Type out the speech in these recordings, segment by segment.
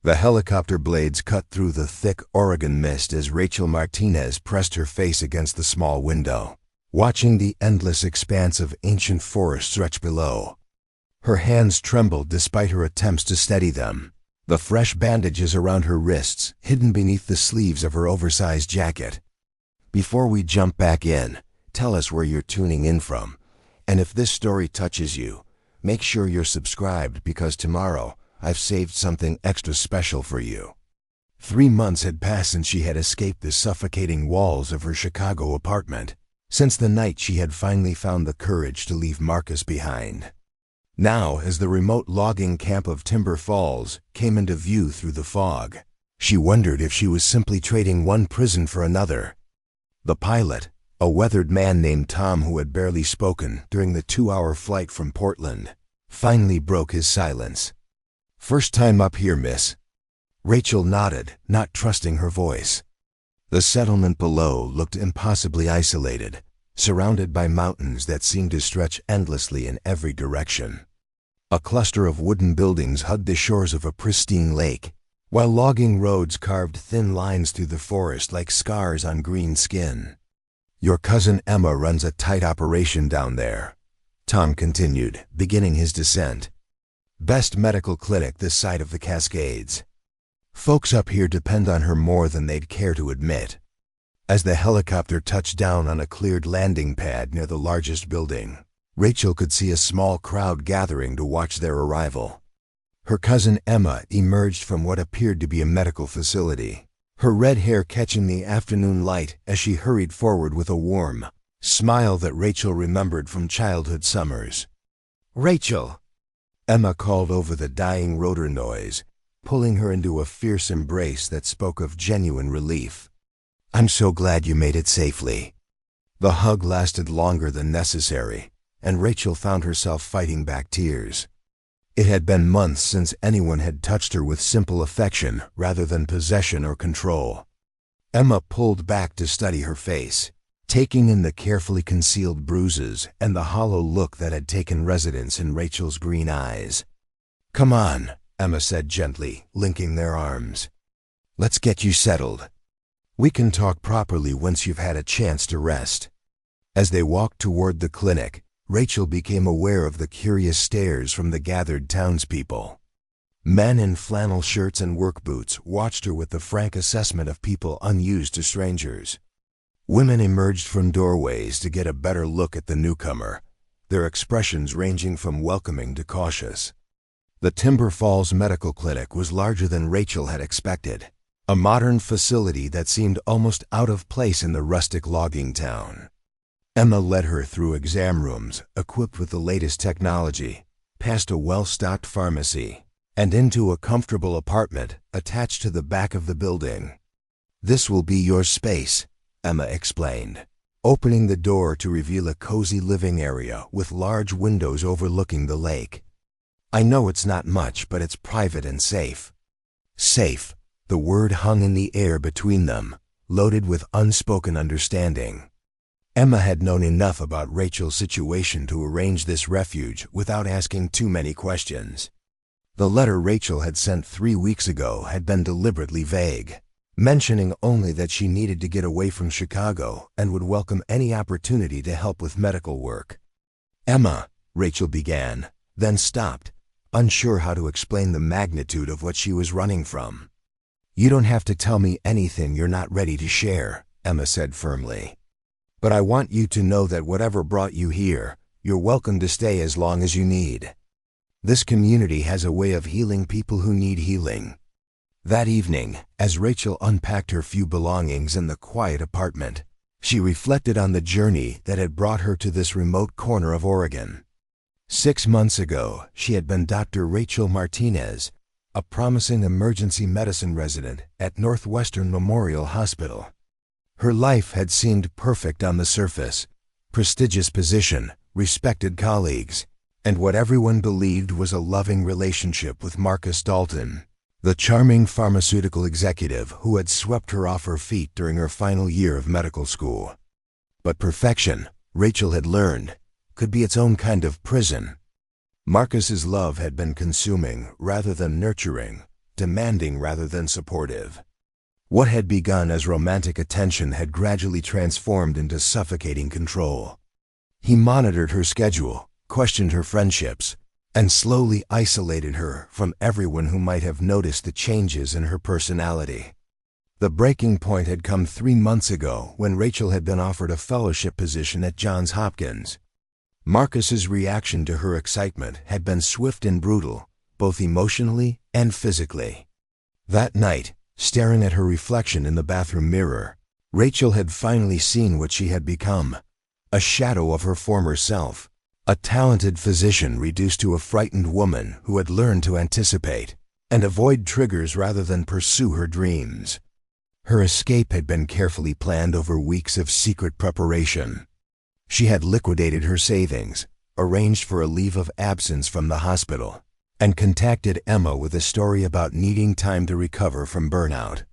The helicopter blades cut through the thick Oregon mist as Rachel Martinez pressed her face against the small window, watching the endless expanse of ancient forest stretch below. Her hands trembled despite her attempts to steady them, the fresh bandages around her wrists hidden beneath the sleeves of her oversized jacket. Before we jump back in, tell us where you're tuning in from, and if this story touches you, make sure you're subscribed because tomorrow I've saved something extra special for you. 3 months had passed since she had escaped the suffocating walls of her Chicago apartment, since the night she had finally found the courage to leave Marcus behind. Now, as the remote logging camp of Timber Falls came into view through the fog, she wondered if she was simply trading one prison for another. The pilot, a weathered man named Tom who had barely spoken during the 2-hour flight from Portland, finally broke his silence. "First time up here, miss." Rachel nodded, not trusting her voice. The settlement below looked impossibly isolated, surrounded by mountains that seemed to stretch endlessly in every direction. A cluster of wooden buildings hugged the shores of a pristine lake, while logging roads carved thin lines through the forest like scars on green skin. "Your cousin Emma runs a tight operation down there," Tom continued, beginning his descent. "Best medical clinic this side of the Cascades. Folks up here depend on her more than they'd care to admit." As the helicopter touched down on a cleared landing pad near the largest building, Rachel could see a small crowd gathering to watch their arrival. Her cousin Emma emerged from what appeared to be a medical facility, her red hair catching the afternoon light as she hurried forward with a warm smile that Rachel remembered from childhood summers. "Rachel!" Emma called over the dying rotor noise, pulling her into a fierce embrace that spoke of genuine relief. "I'm so glad you made it safely." The hug lasted longer than necessary, and Rachel found herself fighting back tears. It had been months since anyone had touched her with simple affection rather than possession or control. Emma pulled back to study her face, taking in the carefully concealed bruises and the hollow look that had taken residence in Rachel's green eyes. "Come on," Emma said gently, linking their arms. "Let's get you settled. We can talk properly once you've had a chance to rest." As they walked toward the clinic, Rachel became aware of the curious stares from the gathered townspeople. Men in flannel shirts and work boots watched her with the frank assessment of people unused to strangers. Women emerged from doorways to get a better look at the newcomer, their expressions ranging from welcoming to cautious. The Timber Falls Medical Clinic was larger than Rachel had expected, a modern facility that seemed almost out of place in the rustic logging town. Emma led her through exam rooms equipped with the latest technology, past a well-stocked pharmacy, and into a comfortable apartment attached to the back of the building. "This will be your space," Emma explained, opening the door to reveal a cozy living area with large windows overlooking the lake. "I know it's not much, but it's private and safe." Safe, the word hung in the air between them, loaded with unspoken understanding. Emma had known enough about Rachel's situation to arrange this refuge without asking too many questions. The letter Rachel had sent 3 weeks ago had been deliberately vague, mentioning only that she needed to get away from Chicago and would welcome any opportunity to help with medical work. "Emma," Rachel began, then stopped, unsure how to explain the magnitude of what she was running from. "You don't have to tell me anything you're not ready to share," Emma said firmly. "But I want you to know that whatever brought you here, you're welcome to stay as long as you need. This community has a way of healing people who need healing." That evening, as Rachel unpacked her few belongings in the quiet apartment, she reflected on the journey that had brought her to this remote corner of Oregon. 6 months ago, she had been Dr. Rachel Martinez, a promising emergency medicine resident at Northwestern Memorial Hospital. Her life had seemed perfect on the surface: prestigious position, respected colleagues, and what everyone believed was a loving relationship with Marcus Dalton, the charming pharmaceutical executive who had swept her off her feet during her final year of medical school. But perfection, Rachel had learned, could be its own kind of prison. Marcus's love had been consuming rather than nurturing, demanding rather than supportive. What had begun as romantic attention had gradually transformed into suffocating control. He monitored her schedule, questioned her friendships, and slowly isolated her from everyone who might have noticed the changes in her personality. The breaking point had come 3 months ago when Rachel had been offered a fellowship position at Johns Hopkins. Marcus's reaction to her excitement had been swift and brutal, both emotionally and physically. That night, staring at her reflection in the bathroom mirror, Rachel had finally seen what she had become, a shadow of her former self, a talented physician reduced to a frightened woman who had learned to anticipate and avoid triggers rather than pursue her dreams. Her escape had been carefully planned over weeks of secret preparation. She had liquidated her savings, arranged for a leave of absence from the hospital, and contacted Emma with a story about needing time to recover from burnout.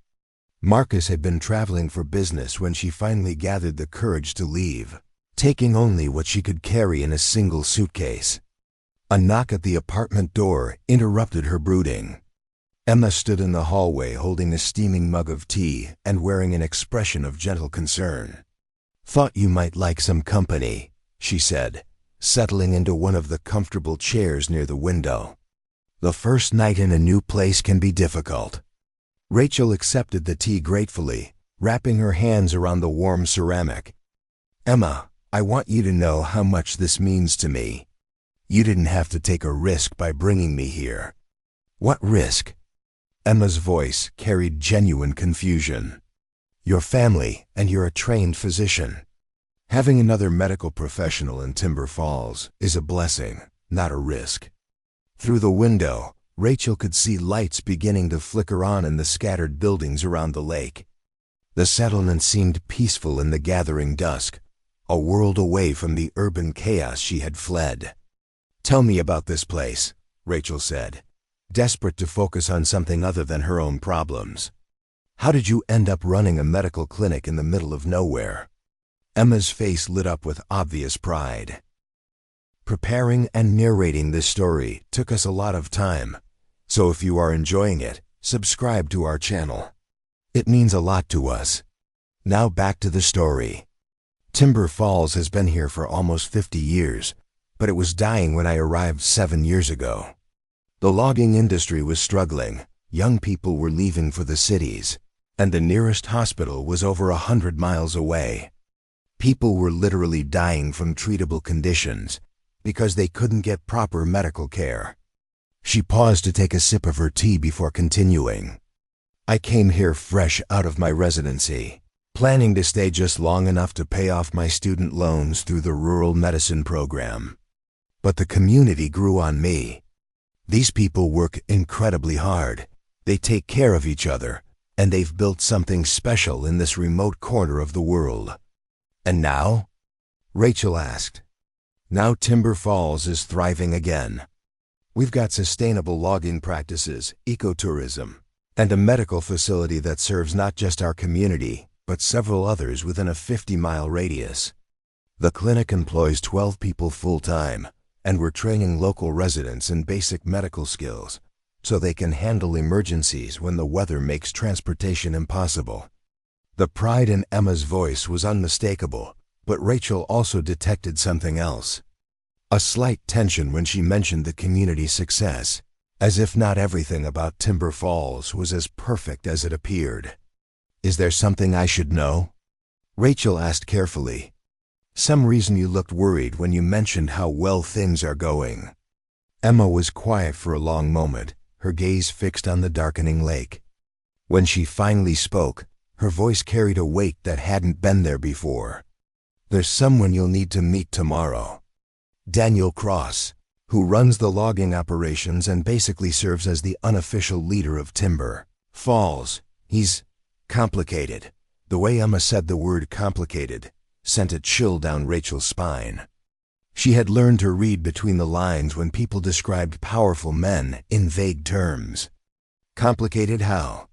Marcus had been traveling for business when she finally gathered the courage to leave, taking only what she could carry in a single suitcase. A knock at the apartment door interrupted her brooding. Emma stood in the hallway holding a steaming mug of tea and wearing an expression of gentle concern. "Thought you might like some company," she said, settling into one of the comfortable chairs near the window. "The first night in a new place can be difficult." Rachel accepted the tea gratefully, wrapping her hands around the warm ceramic. "Emma, I want you to know how much this means to me. You didn't have to take a risk by bringing me here." "What risk?" Emma's voice carried genuine confusion. "Your family, and you're a trained physician. Having another medical professional in Timber Falls is a blessing, not a risk." Through the window, Rachel could see lights beginning to flicker on in the scattered buildings around the lake. The settlement seemed peaceful in the gathering dusk, a world away from the urban chaos she had fled. "Tell me about this place," Rachel said, desperate to focus on something other than her own problems. "How did you end up running a medical clinic in the middle of nowhere?" Emma's face lit up with obvious pride. Preparing and narrating this story took us a lot of time, so if you are enjoying it, subscribe to our channel. It means a lot to us. Now back to the story. Timber Falls has been here for almost 50 years, but it was dying when I arrived 7 years ago. The logging industry was struggling, young people were leaving for the cities, and the nearest hospital was over 100 miles away. People were literally dying from treatable conditions because they couldn't get proper medical care. She paused to take a sip of her tea before continuing. "I came here fresh out of my residency, planning to stay just long enough to pay off my student loans through the rural medicine program. But the community grew on me. These people work incredibly hard. They take care of each other, and they've built something special in this remote corner of the world." "And now?" Rachel asked. "Now Timber Falls is thriving again. We've got sustainable logging practices, ecotourism, and a medical facility that serves not just our community, but several others within a 50-mile radius. The clinic employs 12 people full-time, and we're training local residents in basic medical skills so they can handle emergencies when the weather makes transportation impossible." The pride in Emma's voice was unmistakable, but Rachel also detected something else. A slight tension when she mentioned the community's success, as if not everything about Timber Falls was as perfect as it appeared. "Is there something I should know?" Rachel asked carefully. "Some reason you looked worried when you mentioned how well things are going?" Emma was quiet for a long moment, her gaze fixed on the darkening lake. When she finally spoke, her voice carried a weight that hadn't been there before. "There's someone you'll need to meet tomorrow. Daniel Cross, who runs the logging operations and basically serves as the unofficial leader of Timber Falls. He's complicated." The way Emma said the word complicated sent a chill down Rachel's spine. She had learned to read between the lines when people described powerful men in vague terms. "Complicated how?"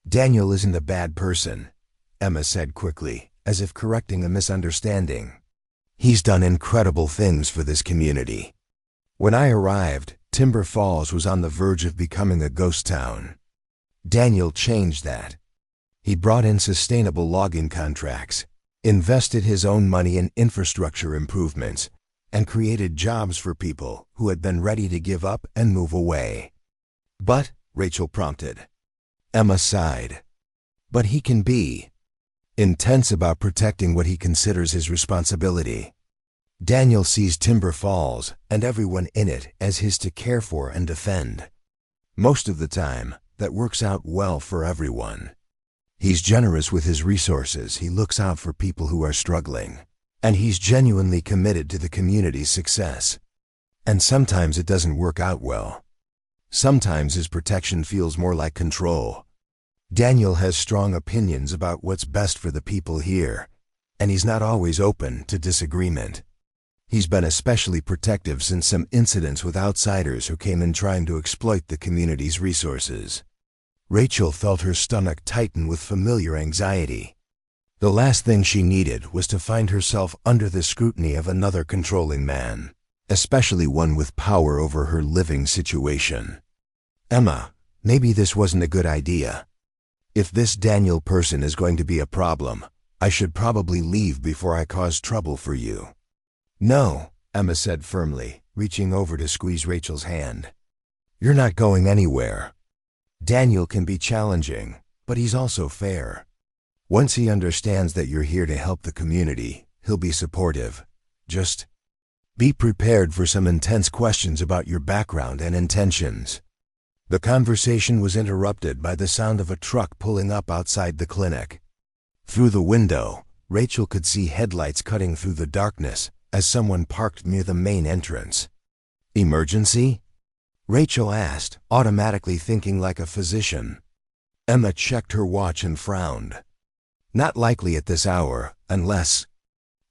"Daniel isn't a bad person," Emma said quickly, as if correcting a misunderstanding. "He's done incredible things for this community. When I arrived, Timber Falls was on the verge of becoming a ghost town. Daniel changed that. He brought in sustainable logging contracts, invested his own money in infrastructure improvements, and created jobs for people who had been ready to give up and move away. But, Rachel prompted. Emma sighed. But he can be intense about protecting what he considers his responsibility. Daniel sees Timber Falls and everyone in it as his to care for and defend. Most of the time, that works out well for everyone. He's generous with his resources, he looks out for people who are struggling, and he's genuinely committed to the community's success. And sometimes it doesn't work out well. Sometimes his protection feels more like control. Daniel has strong opinions about what's best for the people here, and he's not always open to disagreement. He's been especially protective since some incidents with outsiders who came in trying to exploit the community's resources. Rachel felt her stomach tighten with familiar anxiety. The last thing she needed was to find herself under the scrutiny of another controlling man, especially one with power over her living situation. Emma, maybe this wasn't a good idea. If this Daniel person is going to be a problem, I should probably leave before I cause trouble for you. No, Emma said firmly, reaching over to squeeze Rachel's hand. You're not going anywhere. Daniel can be challenging, but he's also fair. Once he understands that you're here to help the community, he'll be supportive. Just be prepared for some intense questions about your background and intentions. The conversation was interrupted by the sound of a truck pulling up outside the clinic. Through the window, Rachel could see headlights cutting through the darkness as someone parked near the main entrance. Emergency? Rachel asked, automatically thinking like a physician. Emma checked her watch and frowned. Not likely at this hour, unless...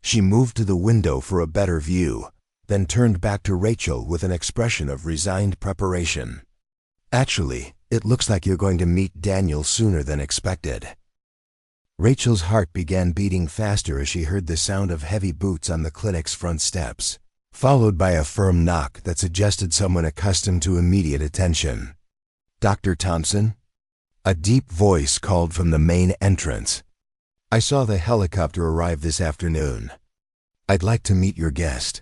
She moved to the window for a better view, then turned back to Rachel with an expression of resigned preparation. Actually, it looks like you're going to meet Daniel sooner than expected. Rachel's heart began beating faster as she heard the sound of heavy boots on the clinic's front steps, followed by a firm knock that suggested someone accustomed to immediate attention. Dr. Thompson? A deep voice called from the main entrance. I saw the helicopter arrive this afternoon. I'd like to meet your guest.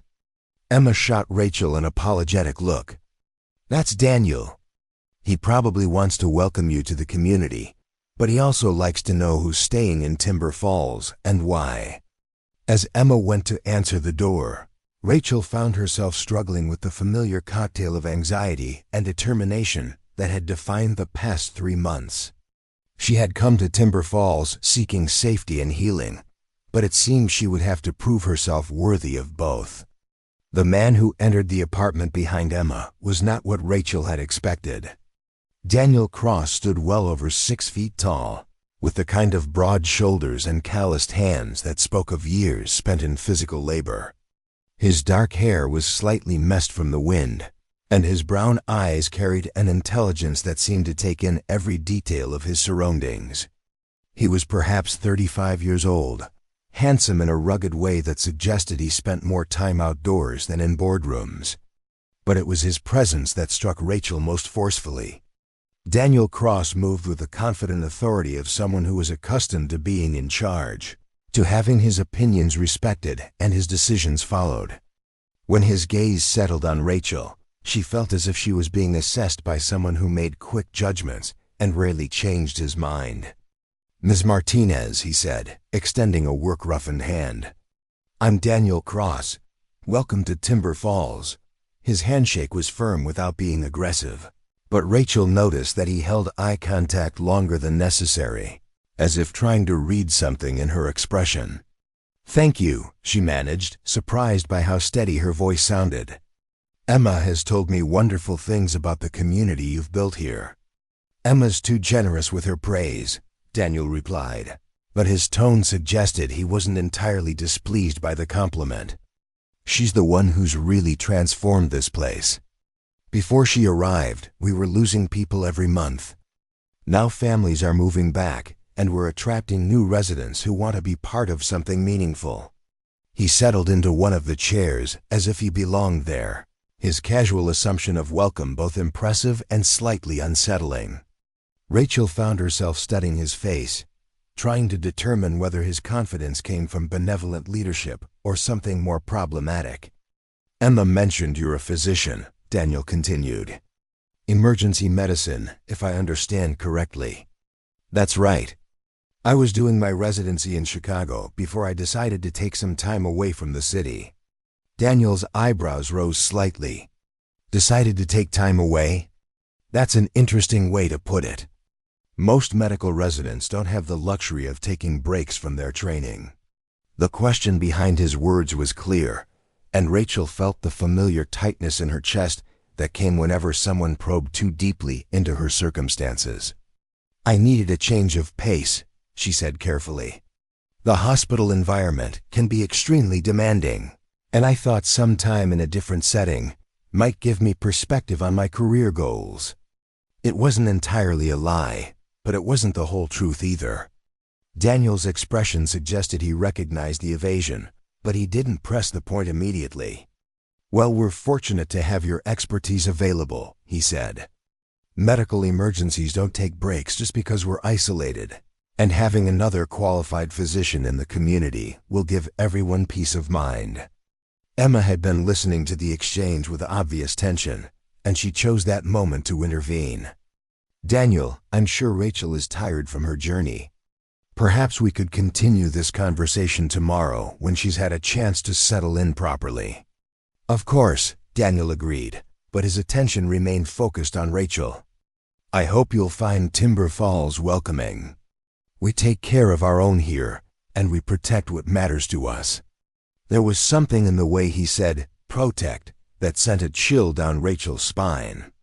Emma shot Rachel an apologetic look. That's Daniel. He probably wants to welcome you to the community, but he also likes to know who's staying in Timber Falls and why. As Emma went to answer the door, Rachel found herself struggling with the familiar cocktail of anxiety and determination that had defined the past 3 months. She had come to Timber Falls seeking safety and healing, but it seemed she would have to prove herself worthy of both. The man who entered the apartment behind Emma was not what Rachel had expected. Daniel Cross stood well over 6 feet tall, with the kind of broad shoulders and calloused hands that spoke of years spent in physical labor. His dark hair was slightly messed from the wind, and his brown eyes carried an intelligence that seemed to take in every detail of his surroundings. He was perhaps 35 years old, handsome in a rugged way that suggested he spent more time outdoors than in boardrooms. But it was his presence that struck Rachel most forcefully. Daniel Cross moved with the confident authority of someone who was accustomed to being in charge, to having his opinions respected and his decisions followed. When his gaze settled on Rachel, she felt as if she was being assessed by someone who made quick judgments and rarely changed his mind. Ms. Martinez, he said, extending a work-roughened hand. I'm Daniel Cross. Welcome to Timber Falls. His handshake was firm without being aggressive, but Rachel noticed that he held eye contact longer than necessary, as if trying to read something in her expression. Thank you, she managed, surprised by how steady her voice sounded. Emma has told me wonderful things about the community you've built here. Emma's too generous with her praise, Daniel replied, but his tone suggested he wasn't entirely displeased by the compliment. She's the one who's really transformed this place. Before she arrived, we were losing people every month. Now families are moving back, and we're attracting new residents who want to be part of something meaningful. He settled into one of the chairs as if he belonged there, his casual assumption of welcome both impressive and slightly unsettling. Rachel found herself studying his face, trying to determine whether his confidence came from benevolent leadership or something more problematic. Emma mentioned you're a physician, Daniel continued. Emergency medicine, if I understand correctly. That's right. I was doing my residency in Chicago before I decided to take some time away from the city. Daniel's eyebrows rose slightly. Decided to take time away? That's an interesting way to put it. Most medical residents don't have the luxury of taking breaks from their training. The question behind his words was clear, and Rachel felt the familiar tightness in her chest that came whenever someone probed too deeply into her circumstances. I needed a change of pace, she said carefully. The hospital environment can be extremely demanding, and I thought some time in a different setting might give me perspective on my career goals. It wasn't entirely a lie, but it wasn't the whole truth either. Daniel's expression suggested he recognized the evasion, but he didn't press the point immediately. Well, we're fortunate to have your expertise available, he said. Medical emergencies don't take breaks just because we're isolated, and having another qualified physician in the community will give everyone peace of mind. Emma had been listening to the exchange with obvious tension, and she chose that moment to intervene. Daniel, I'm sure Rachel is tired from her journey. Perhaps we could continue this conversation tomorrow when she's had a chance to settle in properly. Of course, Daniel agreed, but his attention remained focused on Rachel. I hope you'll find Timber Falls welcoming. We take care of our own here, and we protect what matters to us. There was something in the way he said, protect, that sent a chill down Rachel's spine.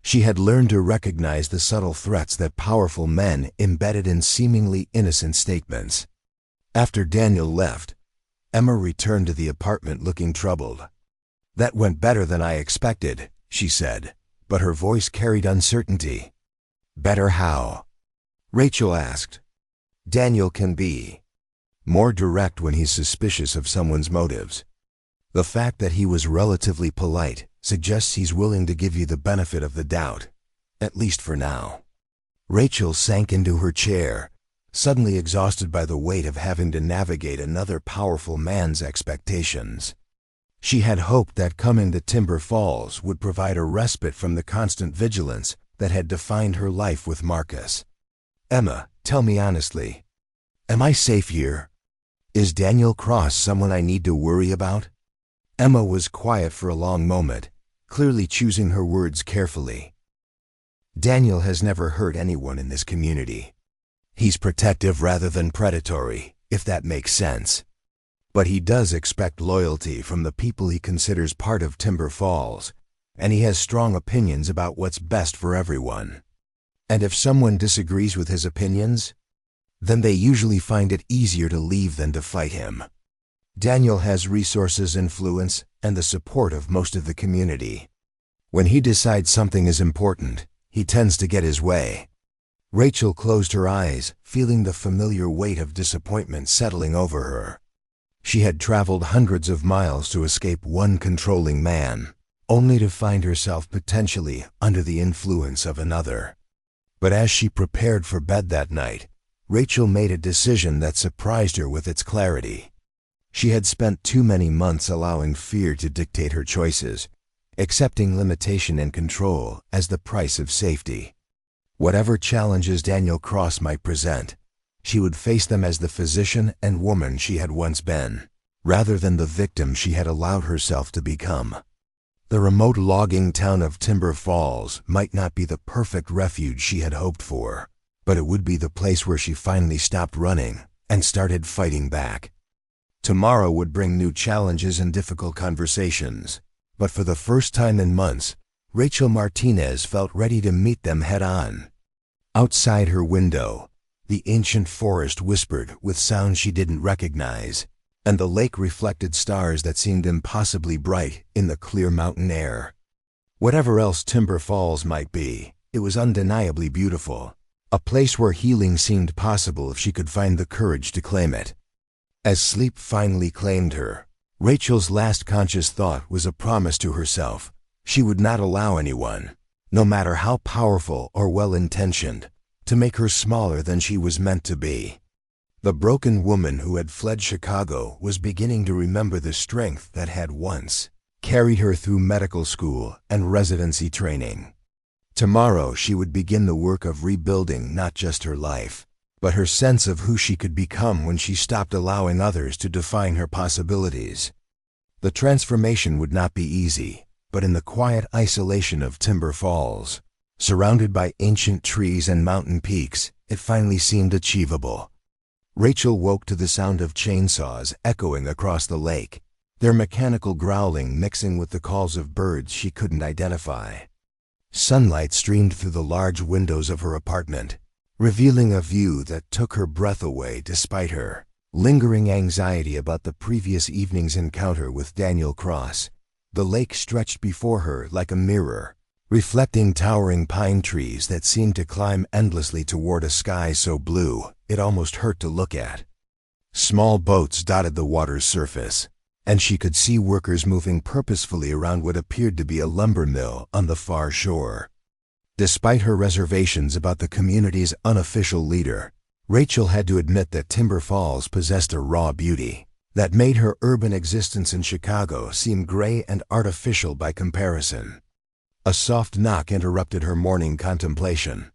She had learned to recognize the subtle threats that powerful men embedded in seemingly innocent statements. After Daniel left, Emma returned to the apartment looking troubled. That went better than I expected, she said, but her voice carried uncertainty. Better how? Rachel asked. Daniel can be more direct when he's suspicious of someone's motives. The fact that he was relatively polite suggests he's willing to give you the benefit of the doubt, at least for now. Rachel sank into her chair, suddenly exhausted by the weight of having to navigate another powerful man's expectations. She had hoped that coming to Timber Falls would provide a respite from the constant vigilance that had defined her life with Marcus. Emma, tell me honestly, am I safe here? Is Daniel Cross someone I need to worry about? Emma was quiet for a long moment, clearly choosing her words carefully. Daniel has never hurt anyone in this community. He's protective rather than predatory, if that makes sense. But he does expect loyalty from the people he considers part of Timber Falls, and he has strong opinions about what's best for everyone. And if someone disagrees with his opinions, then they usually find it easier to leave than to fight him. Daniel has resources, influence, and the support of most of the community. When he decides something is important, he tends to get his way. Rachel closed her eyes, feeling the familiar weight of disappointment settling over her. She had traveled hundreds of miles to escape one controlling man, only to find herself potentially under the influence of another. But as she prepared for bed that night, Rachel made a decision that surprised her with its clarity. She had spent too many months allowing fear to dictate her choices, accepting limitation and control as the price of safety. Whatever challenges Daniel Cross might present, she would face them as the physician and woman she had once been, rather than the victim she had allowed herself to become. The remote logging town of Timber Falls might not be the perfect refuge she had hoped for, but it would be the place where she finally stopped running and started fighting back. Tomorrow would bring new challenges and difficult conversations, but for the first time in months, Rachel Martinez felt ready to meet them head-on. Outside her window, the ancient forest whispered with sounds she didn't recognize, and the lake reflected stars that seemed impossibly bright in the clear mountain air. Whatever else Timber Falls might be, it was undeniably beautiful, a place where healing seemed possible if she could find the courage to claim it. As sleep finally claimed her, Rachel's last conscious thought was a promise to herself. She would not allow anyone, no matter how powerful or well-intentioned, to make her smaller than she was meant to be. The broken woman who had fled Chicago was beginning to remember the strength that had once carried her through medical school and residency training. Tomorrow she would begin the work of rebuilding not just her life, but her sense of who she could become when she stopped allowing others to define her possibilities. The transformation would not be easy, but in the quiet isolation of Timber Falls, surrounded by ancient trees and mountain peaks, it finally seemed achievable. Rachel woke to the sound of chainsaws echoing across the lake, their mechanical growling mixing with the calls of birds she couldn't identify. Sunlight streamed through the large windows of her apartment, revealing a view that took her breath away despite her lingering anxiety about the previous evening's encounter with Daniel Cross. The lake stretched before her like a mirror, reflecting towering pine trees that seemed to climb endlessly toward a sky so blue it almost hurt to look at. Small boats dotted the water's surface, and she could see workers moving purposefully around what appeared to be a lumber mill on the far shore. Despite her reservations about the community's unofficial leader, Rachel had to admit that Timber Falls possessed a raw beauty that made her urban existence in Chicago seem gray and artificial by comparison. A soft knock interrupted her morning contemplation.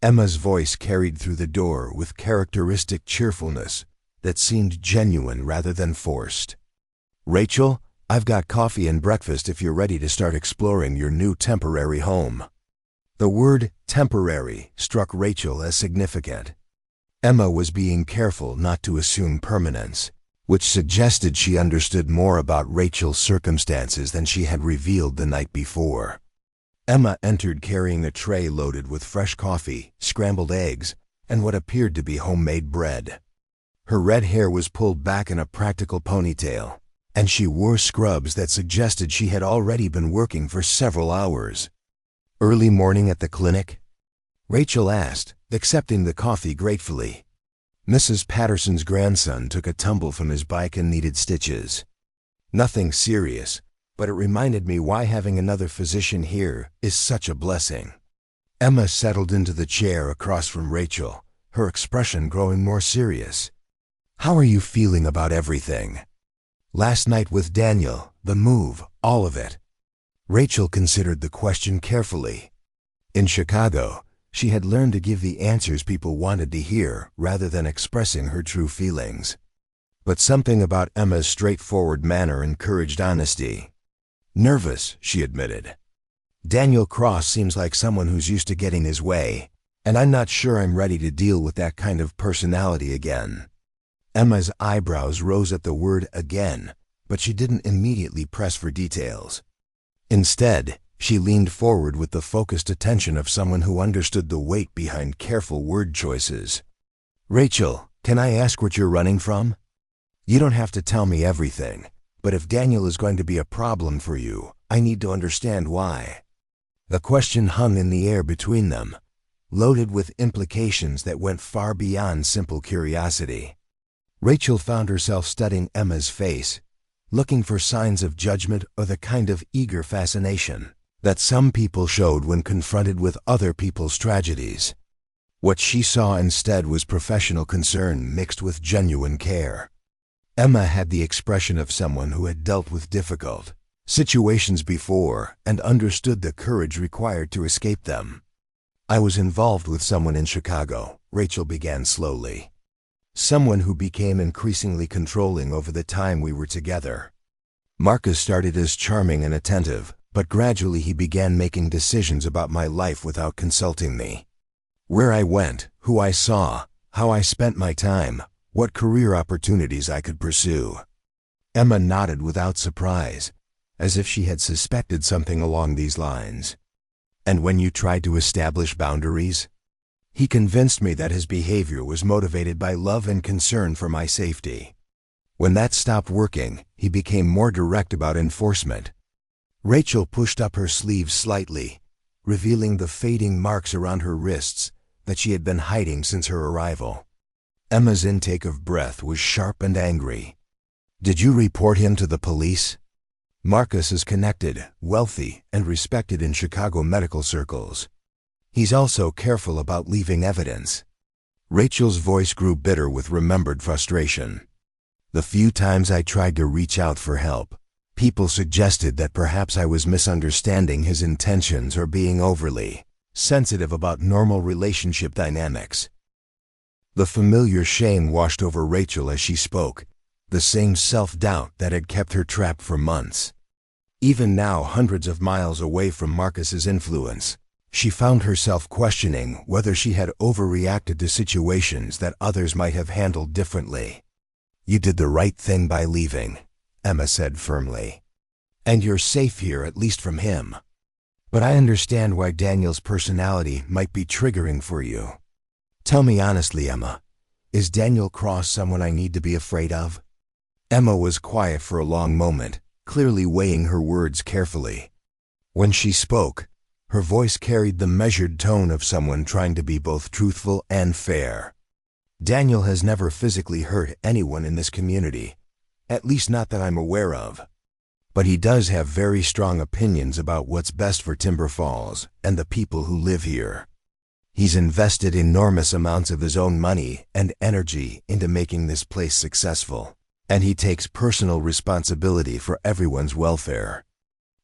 Emma's voice carried through the door with characteristic cheerfulness that seemed genuine rather than forced. "Rachel, I've got coffee and breakfast if you're ready to start exploring your new temporary home." The word temporary struck Rachel as significant. Emma was being careful not to assume permanence, which suggested she understood more about Rachel's circumstances than she had revealed the night before. Emma entered carrying a tray loaded with fresh coffee, scrambled eggs, and what appeared to be homemade bread. Her red hair was pulled back in a practical ponytail, and she wore scrubs that suggested she had already been working for several hours. "Early morning at the clinic?" Rachel asked, accepting the coffee gratefully. Mrs. Patterson's grandson took a tumble from his bike and needed stitches. "Nothing serious, but it reminded me why having another physician here is such a blessing." Emma settled into the chair across from Rachel, her expression growing more serious. "How are you feeling about everything? Last night with Daniel, the move, all of it?" Rachel considered the question carefully. In Chicago, she had learned to give the answers people wanted to hear rather than expressing her true feelings. But something about Emma's straightforward manner encouraged honesty. "Nervous," she admitted. "Daniel Cross seems like someone who's used to getting his way, and I'm not sure I'm ready to deal with that kind of personality again." Emma's eyebrows rose at the word "again," but she didn't immediately press for details. Instead, she leaned forward with the focused attention of someone who understood the weight behind careful word choices. "Rachel, can I ask what you're running from? You don't have to tell me everything, but if Daniel is going to be a problem for you, I need to understand why." The question hung in the air between them, loaded with implications that went far beyond simple curiosity. Rachel found herself studying Emma's face, looking for signs of judgment or the kind of eager fascination that some people showed when confronted with other people's tragedies. What she saw instead was professional concern mixed with genuine care. Emma had the expression of someone who had dealt with difficult situations before and understood the courage required to escape them. "I was involved with someone in Chicago," Rachel began slowly. "Someone who became increasingly controlling over the time we were together. Marcus started as charming and attentive, but gradually he began making decisions about my life without consulting me. Where I went, who I saw, how I spent my time, what career opportunities I could pursue." Emma nodded without surprise, as if she had suspected something along these lines. "And when you tried to establish boundaries?" "He convinced me that his behavior was motivated by love and concern for my safety. When that stopped working, he became more direct about enforcement." Rachel pushed up her sleeves slightly, revealing the fading marks around her wrists that she had been hiding since her arrival. Emma's intake of breath was sharp and angry. "Did you report him to the police?" "Marcus is connected, wealthy, and respected in Chicago medical circles." He's also careful about leaving evidence. Rachel's voice grew bitter with remembered frustration. The few times I tried to reach out for help, people suggested that perhaps I was misunderstanding his intentions or being overly sensitive about normal relationship dynamics. The familiar shame washed over Rachel as she spoke, the same self-doubt that had kept her trapped for months. Even now, hundreds of miles away from Marcus's influence, she found herself questioning whether she had overreacted to situations that others might have handled differently. "You did the right thing by leaving," Emma said firmly. "And you're safe here, at least from him. But I understand why Daniel's personality might be triggering for you. Tell me honestly, Emma, is Daniel Cross someone I need to be afraid of?" Emma was quiet for a long moment, clearly weighing her words carefully. When she spoke, her voice carried the measured tone of someone trying to be both truthful and fair. "Daniel has never physically hurt anyone in this community, at least not that I'm aware of. But he does have very strong opinions about what's best for Timber Falls and the people who live here. He's invested enormous amounts of his own money and energy into making this place successful, and he takes personal responsibility for everyone's welfare."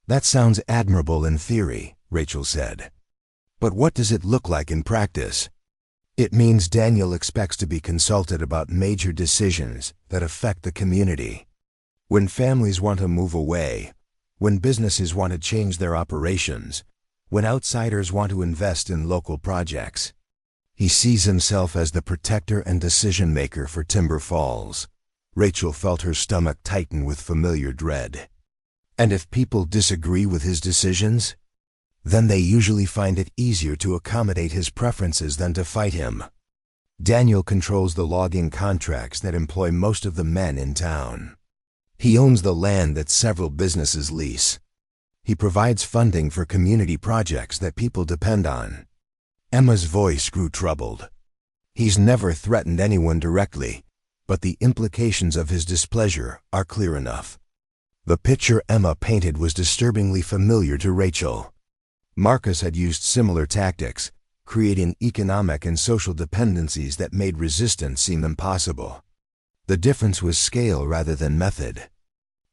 "That sounds admirable in theory," Rachel said. "But what does it look like in practice?" "It means Daniel expects to be consulted about major decisions that affect the community. When families want to move away, when businesses want to change their operations, when outsiders want to invest in local projects. He sees himself as the protector and decision-maker for Timber Falls." Rachel felt her stomach tighten with familiar dread. "And if people disagree with his decisions? Then they usually find it easier to accommodate his preferences than to fight him. Daniel controls the logging contracts that employ most of the men in town. He owns the land that several businesses lease. He provides funding for community projects that people depend on." Emma's voice grew troubled. "He's never threatened anyone directly, but the implications of his displeasure are clear enough." The picture Emma painted was disturbingly familiar to Rachel. Marcus had used similar tactics, creating economic and social dependencies that made resistance seem impossible. The difference was scale rather than method.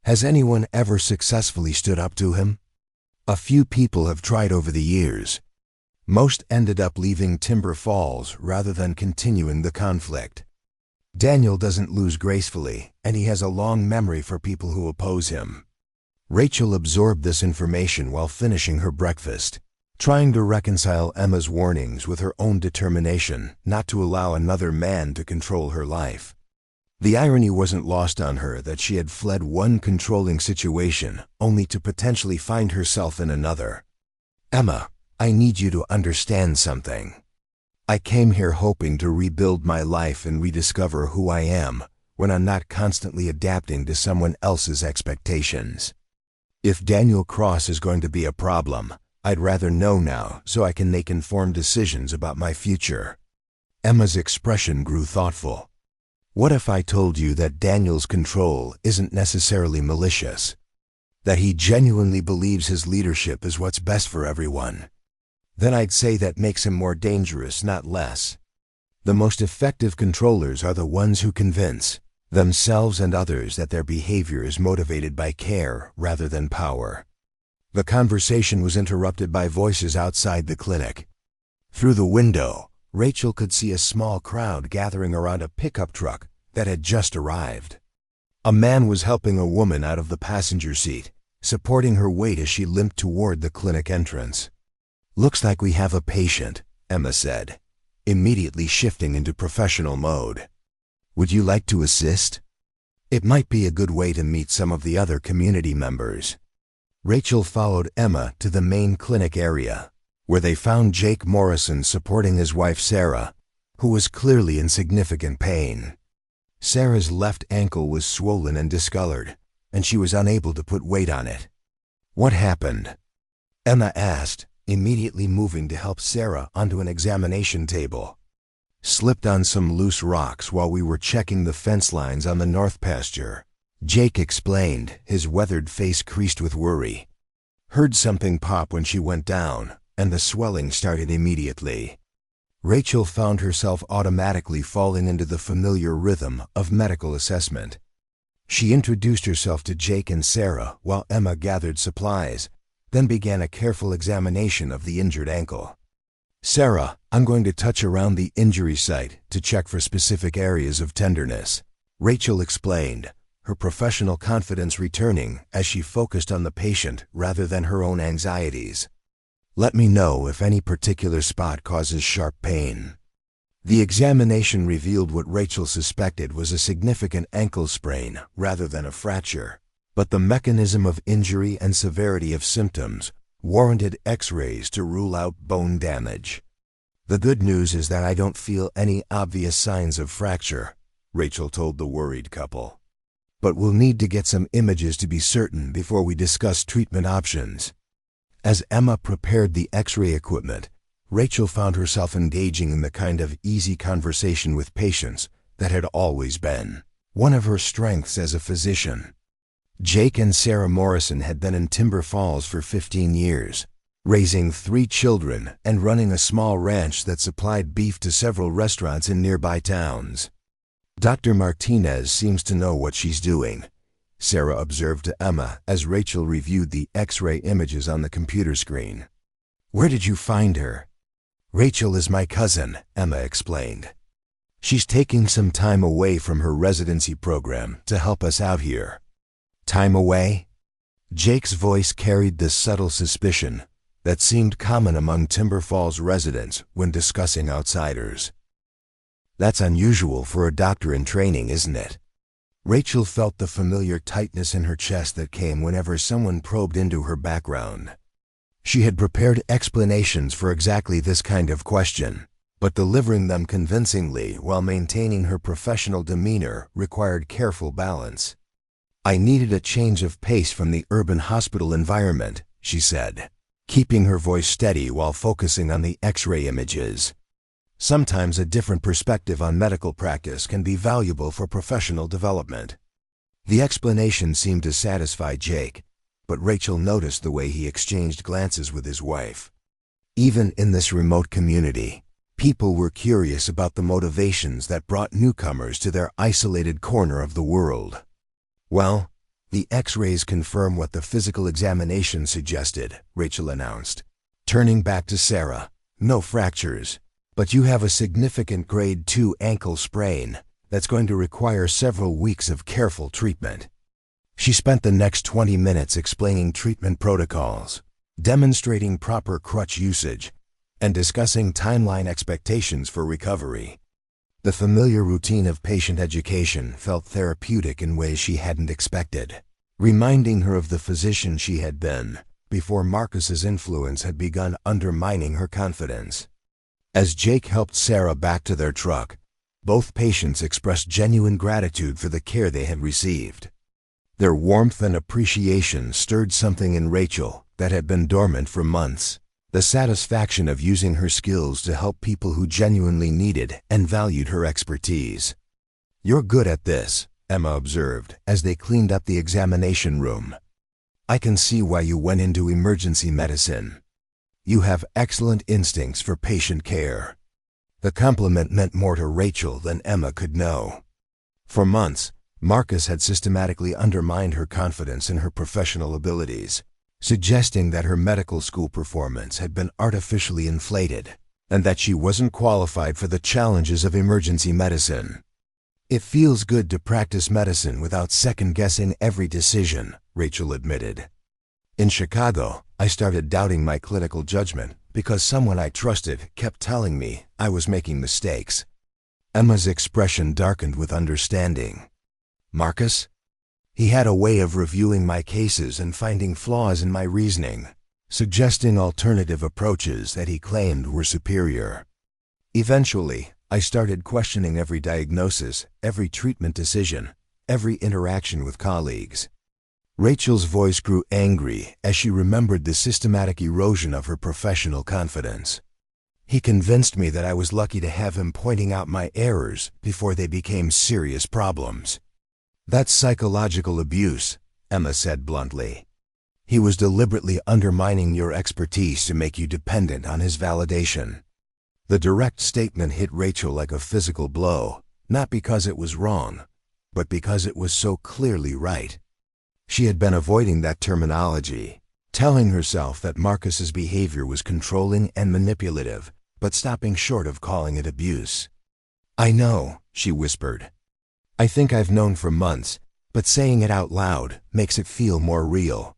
Has anyone ever successfully stood up to him? A few people have tried over the years. Most ended up leaving Timber Falls rather than continuing the conflict. Daniel doesn't lose gracefully, and he has a long memory for people who oppose him. Rachel absorbed this information while finishing her breakfast, trying to reconcile Emma's warnings with her own determination not to allow another man to control her life. The irony wasn't lost on her that she had fled one controlling situation only to potentially find herself in another. "Emma, I need you to understand something. I came here hoping to rebuild my life and rediscover who I am when I'm not constantly adapting to someone else's expectations. If Daniel Cross is going to be a problem, I'd rather know now so I can make informed decisions about my future." Emma's expression grew thoughtful. "What if I told you that Daniel's control isn't necessarily malicious? That he genuinely believes his leadership is what's best for everyone? Then I'd say that makes him more dangerous, not less. The most effective controllers are the ones who convince themselves and others that their behavior is motivated by care rather than power." The conversation was interrupted by voices outside the clinic. Through the window, Rachel could see a small crowd gathering around a pickup truck that had just arrived. A man was helping a woman out of the passenger seat, supporting her weight as she limped toward the clinic entrance. "Looks like we have a patient," Emma said, immediately shifting into professional mode. "Would you like to assist? It might be a good way to meet some of the other community members." Rachel followed Emma to the main clinic area, where they found Jake Morrison supporting his wife Sarah, who was clearly in significant pain. Sarah's left ankle was swollen and discolored, and she was unable to put weight on it. "What happened?" Emma asked, immediately moving to help Sarah onto an examination table. "Slipped on some loose rocks while we were checking the fence lines on the north pasture," Jake explained, his weathered face creased with worry. "Heard something pop when she went down, and the swelling started immediately. Rachel found herself automatically falling into the familiar rhythm of medical assessment. She introduced herself to Jake and Sarah while Emma gathered supplies, then began a careful examination of the injured ankle. "Sarah, I'm going to touch around the injury site to check for specific areas of tenderness," Rachel explained, her professional confidence returning as she focused on the patient rather than her own anxieties. "Let me know if any particular spot causes sharp pain." The examination revealed what Rachel suspected was a significant ankle sprain rather than a fracture, but the mechanism of injury and severity of symptoms warranted X-rays to rule out bone damage. "The good news is that I don't feel any obvious signs of fracture," Rachel told the worried couple. "But we'll need to get some images to be certain before we discuss treatment options." As Emma prepared the X-ray equipment, Rachel found herself engaging in the kind of easy conversation with patients that had always been one of her strengths as a physician. Jake and Sarah Morrison had been in Timber Falls for 15 years, raising 3 children and running a small ranch that supplied beef to several restaurants in nearby towns. "Dr. Martinez seems to know what she's doing," Sarah observed to Emma as Rachel reviewed the X-ray images on the computer screen. "Where did you find her?" "Rachel is my cousin," Emma explained. "She's taking some time away from her residency program to help us out here." "Time away?" Jake's voice carried the subtle suspicion that seemed common among Timber Falls residents when discussing outsiders. "That's unusual for a doctor in training, isn't it?" Rachel felt the familiar tightness in her chest that came whenever someone probed into her background. She had prepared explanations for exactly this kind of question, but delivering them convincingly while maintaining her professional demeanor required careful balance. "I needed a change of pace from the urban hospital environment," she said, keeping her voice steady while focusing on the X-ray images. "Sometimes a different perspective on medical practice can be valuable for professional development." The explanation seemed to satisfy Jake, but Rachel noticed the way he exchanged glances with his wife. Even in this remote community, people were curious about the motivations that brought newcomers to their isolated corner of the world. "Well, the X-rays confirm what the physical examination suggested," Rachel announced. Turning back to Sarah, "No fractures, but you have a significant grade 2 ankle sprain that's going to require several weeks of careful treatment." She spent the next 20 minutes explaining treatment protocols, demonstrating proper crutch usage, and discussing timeline expectations for recovery. The familiar routine of patient education felt therapeutic in ways she hadn't expected, reminding her of the physician she had been before Marcus's influence had begun undermining her confidence. As Jake helped Sarah back to their truck, both patients expressed genuine gratitude for the care they had received. Their warmth and appreciation stirred something in Rachel that had been dormant for months, the satisfaction of using her skills to help people who genuinely needed and valued her expertise. "You're good at this," Emma observed as they cleaned up the examination room. "I can see why you went into emergency medicine. You have excellent instincts for patient care." The compliment meant more to Rachel than Emma could know. For months, Marcus had systematically undermined her confidence in her professional abilities, suggesting that her medical school performance had been artificially inflated and that she wasn't qualified for the challenges of emergency medicine. "It feels good to practice medicine without second-guessing every decision," Rachel admitted. "In Chicago, I started doubting my clinical judgment because someone I trusted kept telling me I was making mistakes." Emma's expression darkened with understanding. "Marcus? He had a way of reviewing my cases and finding flaws in my reasoning, suggesting alternative approaches that he claimed were superior. Eventually, I started questioning every diagnosis, every treatment decision, every interaction with colleagues." Rachel's voice grew angry as she remembered the systematic erosion of her professional confidence. "He convinced me that I was lucky to have him pointing out my errors before they became serious problems." "That's psychological abuse," Emma said bluntly. He was deliberately undermining your expertise to make you dependent on his validation. The direct statement hit Rachel like a physical blow, not because it was wrong, but because it was so clearly right. She had been avoiding that terminology, telling herself that Marcus's behavior was controlling and manipulative, but stopping short of calling it abuse. "I know," she whispered. "I think I've known for months, but saying it out loud makes it feel more real."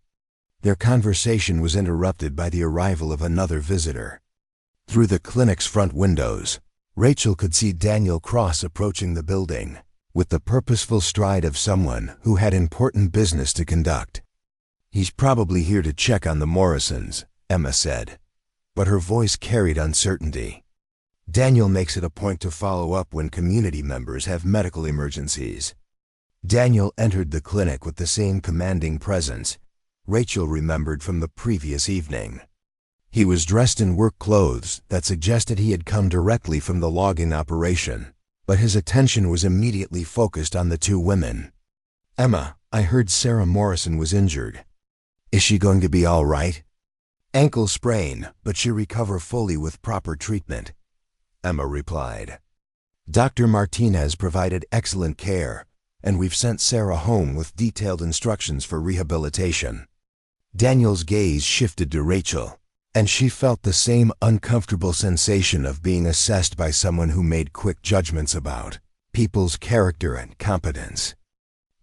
Their conversation was interrupted by the arrival of another visitor. Through the clinic's front windows, Rachel could see Daniel Cross approaching the building, with the purposeful stride of someone who had important business to conduct. "He's probably here to check on the Morrisons," Emma said, but her voice carried uncertainty. "Daniel makes it a point to follow up when community members have medical emergencies." Daniel entered the clinic with the same commanding presence Rachel remembered from the previous evening. He was dressed in work clothes that suggested he had come directly from the logging operation, but his attention was immediately focused on the two women. "Emma, I heard Sarah Morrison was injured. Is she going to be all right?" "Ankle sprain, but she'll recover fully with proper treatment," Emma replied. "Dr. Martinez provided excellent care, and we've sent Sarah home with detailed instructions for rehabilitation." Daniel's gaze shifted to Rachel, and she felt the same uncomfortable sensation of being assessed by someone who made quick judgments about people's character and competence.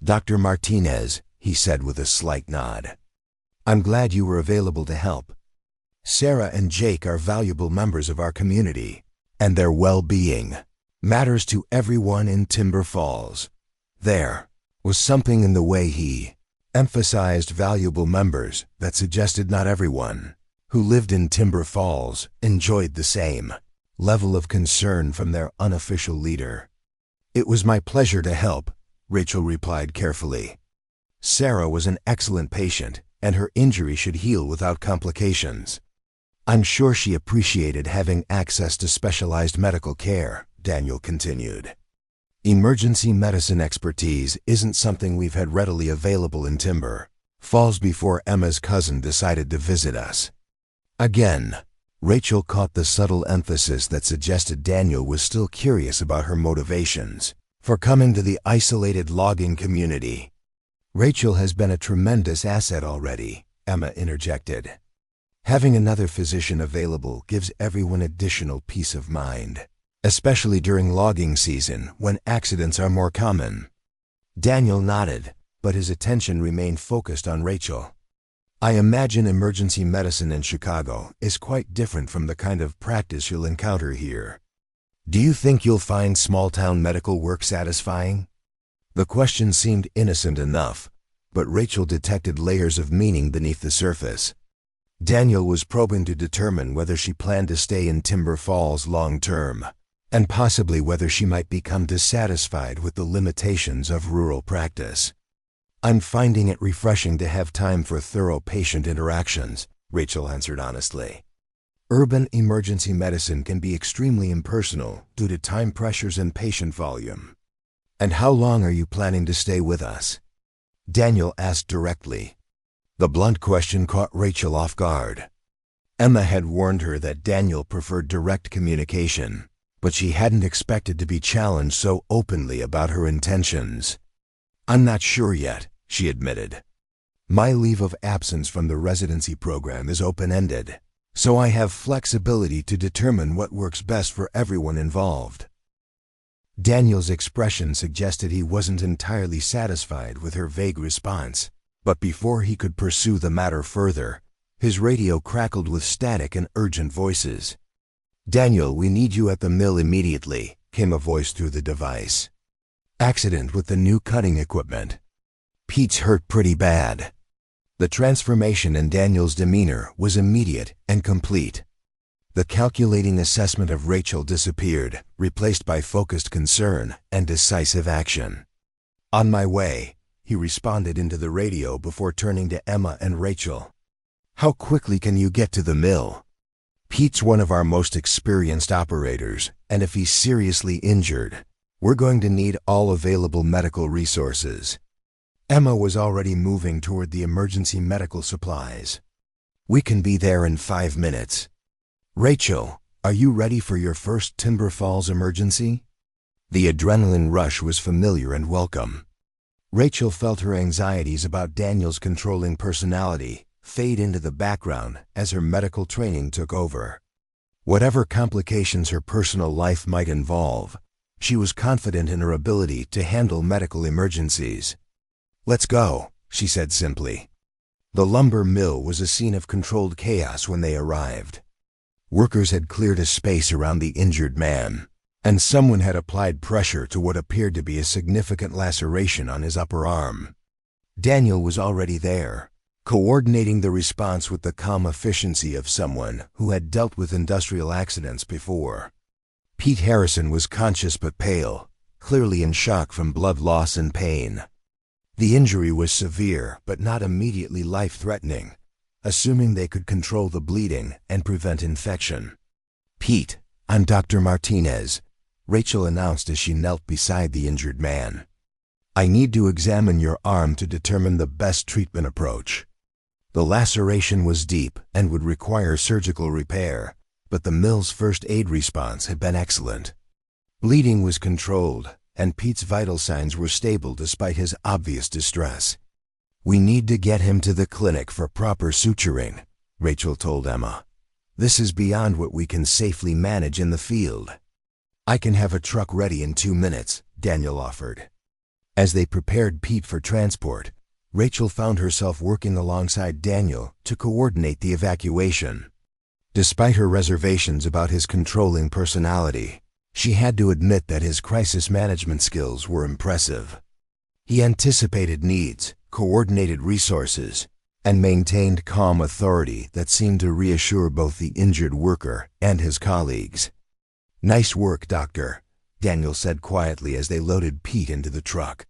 "Dr. Martinez," he said with a slight nod. "I'm glad you were available to help. Sarah and Jake are valuable members of our community, and their well-being matters to everyone in Timber Falls." There was something in the way he emphasized valuable members that suggested not everyone who lived in Timber Falls enjoyed the same level of concern from their unofficial leader. "It was my pleasure to help," Rachel replied carefully. "Sarah was an excellent patient, and her injury should heal without complications." "I'm sure she appreciated having access to specialized medical care," Daniel continued. "Emergency medicine expertise isn't something we've had readily available in Timber Falls before Emma's cousin decided to visit us." Again, Rachel caught the subtle emphasis that suggested Daniel was still curious about her motivations for coming to the isolated logging community. "Rachel has been a tremendous asset already," Emma interjected. "Having another physician available gives everyone additional peace of mind, especially during logging season when accidents are more common." Daniel nodded, but his attention remained focused on Rachel. "I imagine emergency medicine in Chicago is quite different from the kind of practice you'll encounter here. Do you think you'll find small-town medical work satisfying?" The question seemed innocent enough, but Rachel detected layers of meaning beneath the surface. Daniel was probing to determine whether she planned to stay in Timber Falls long-term, and possibly whether she might become dissatisfied with the limitations of rural practice. "I'm finding it refreshing to have time for thorough patient interactions," Rachel answered honestly. "Urban emergency medicine can be extremely impersonal due to time pressures and patient volume." "And how long are you planning to stay with us?" Daniel asked directly. The blunt question caught Rachel off guard. Emma had warned her that Daniel preferred direct communication, but she hadn't expected to be challenged so openly about her intentions. "I'm not sure yet," she admitted. "My leave of absence from the residency program is open-ended, so I have flexibility to determine what works best for everyone involved." Daniel's expression suggested he wasn't entirely satisfied with her vague response, but before he could pursue the matter further, his radio crackled with static and urgent voices. "Daniel, we need you at the mill immediately," came a voice through the device. "Accident with the new cutting equipment. Pete's hurt pretty bad." The transformation in Daniel's demeanor was immediate and complete. The calculating assessment of Rachel disappeared, replaced by focused concern and decisive action. "On my way," he responded into the radio before turning to Emma and Rachel. "How quickly can you get to the mill? Pete's one of our most experienced operators, and if he's seriously injured, we're going to need all available medical resources." Emma was already moving toward the emergency medical supplies. "We can be there in 5 minutes. Rachel, are you ready for your first Timber Falls emergency?" The adrenaline rush was familiar and welcome. Rachel felt her anxieties about Daniel's controlling personality fade into the background as her medical training took over. Whatever complications her personal life might involve, she was confident in her ability to handle medical emergencies. "Let's go," she said simply. The lumber mill was a scene of controlled chaos when they arrived. Workers had cleared a space around the injured man, and someone had applied pressure to what appeared to be a significant laceration on his upper arm. Daniel was already there, coordinating the response with the calm efficiency of someone who had dealt with industrial accidents before. Pete Harrison was conscious but pale, clearly in shock from blood loss and pain. The injury was severe but not immediately life-threatening, assuming they could control the bleeding and prevent infection. "Pete, I'm Dr. Martinez," Rachel announced as she knelt beside the injured man. "I need to examine your arm to determine the best treatment approach." The laceration was deep and would require surgical repair, but the mill's first aid response had been excellent. Bleeding was controlled, and Pete's vital signs were stable despite his obvious distress. "We need to get him to the clinic for proper suturing," Rachel told Emma. "This is beyond what we can safely manage in the field." "I can have a truck ready in 2 minutes," Daniel offered. As they prepared Pete for transport, Rachel found herself working alongside Daniel to coordinate the evacuation. Despite her reservations about his controlling personality, she had to admit that his crisis management skills were impressive. He anticipated needs, coordinated resources, and maintained calm authority that seemed to reassure both the injured worker and his colleagues. "Nice work, Doctor," Daniel said quietly as they loaded Pete into the truck.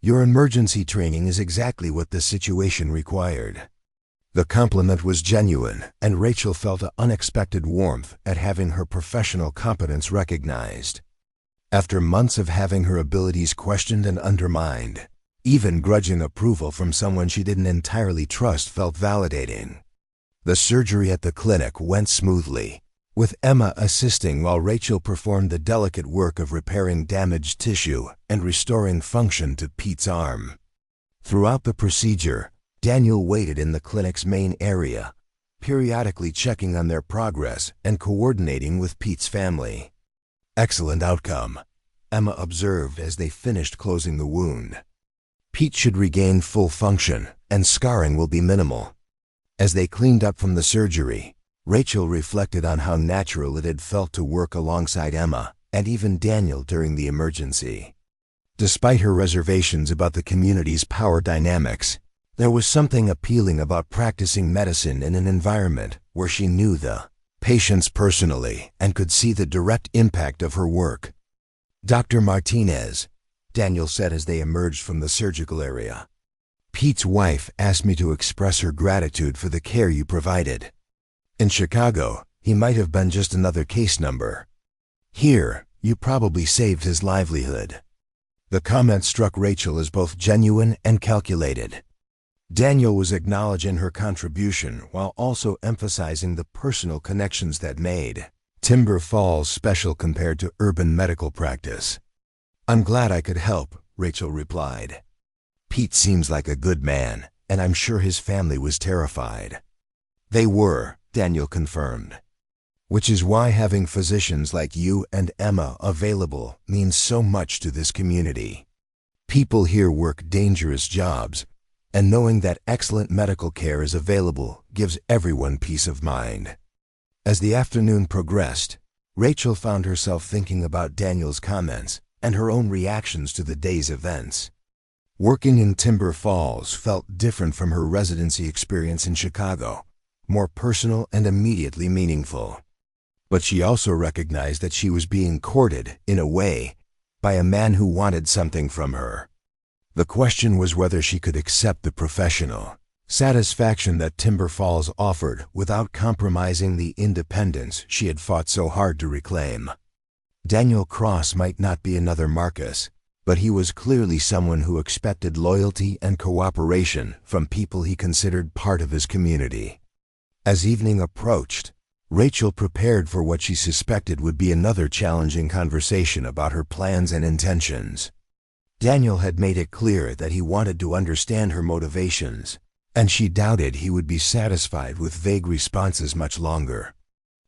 "Your emergency training is exactly what this situation required." The compliment was genuine, and Rachel felt an unexpected warmth at having her professional competence recognized. After months of having her abilities questioned and undermined, even grudging approval from someone she didn't entirely trust felt validating. The surgery at the clinic went smoothly, with Emma assisting while Rachel performed the delicate work of repairing damaged tissue and restoring function to Pete's arm. Throughout the procedure, Daniel waited in the clinic's main area, periodically checking on their progress and coordinating with Pete's family. "Excellent outcome," Emma observed as they finished closing the wound. "Pete should regain full function, and scarring will be minimal." As they cleaned up from the surgery, Rachel reflected on how natural it had felt to work alongside Emma and even Daniel during the emergency. Despite her reservations about the community's power dynamics, there was something appealing about practicing medicine in an environment where she knew the patients personally and could see the direct impact of her work. "Dr. Martinez," Daniel said as they emerged from the surgical area, "Pete's wife asked me to express her gratitude for the care you provided. In Chicago, he might have been just another case number. Here, you probably saved his livelihood." The comment struck Rachel as both genuine and calculated. Daniel was acknowledging her contribution while also emphasizing the personal connections that made Timber Falls special compared to urban medical practice. "I'm glad I could help," Rachel replied. "Pete seems like a good man, and I'm sure his family was terrified." "They were," Daniel confirmed. "Which is why having physicians like you and Emma available means so much to this community. People here work dangerous jobs, and knowing that excellent medical care is available gives everyone peace of mind." As the afternoon progressed, Rachel found herself thinking about Daniel's comments and her own reactions to the day's events. Working in Timber Falls felt different from her residency experience in Chicago, more personal and immediately meaningful. But she also recognized that she was being courted, in a way, by a man who wanted something from her. The question was whether she could accept the professional satisfaction that Timber Falls offered without compromising the independence she had fought so hard to reclaim. Daniel Cross might not be another Marcus, but he was clearly someone who expected loyalty and cooperation from people he considered part of his community. As evening approached, Rachel prepared for what she suspected would be another challenging conversation about her plans and intentions. Daniel had made it clear that he wanted to understand her motivations, and she doubted he would be satisfied with vague responses much longer.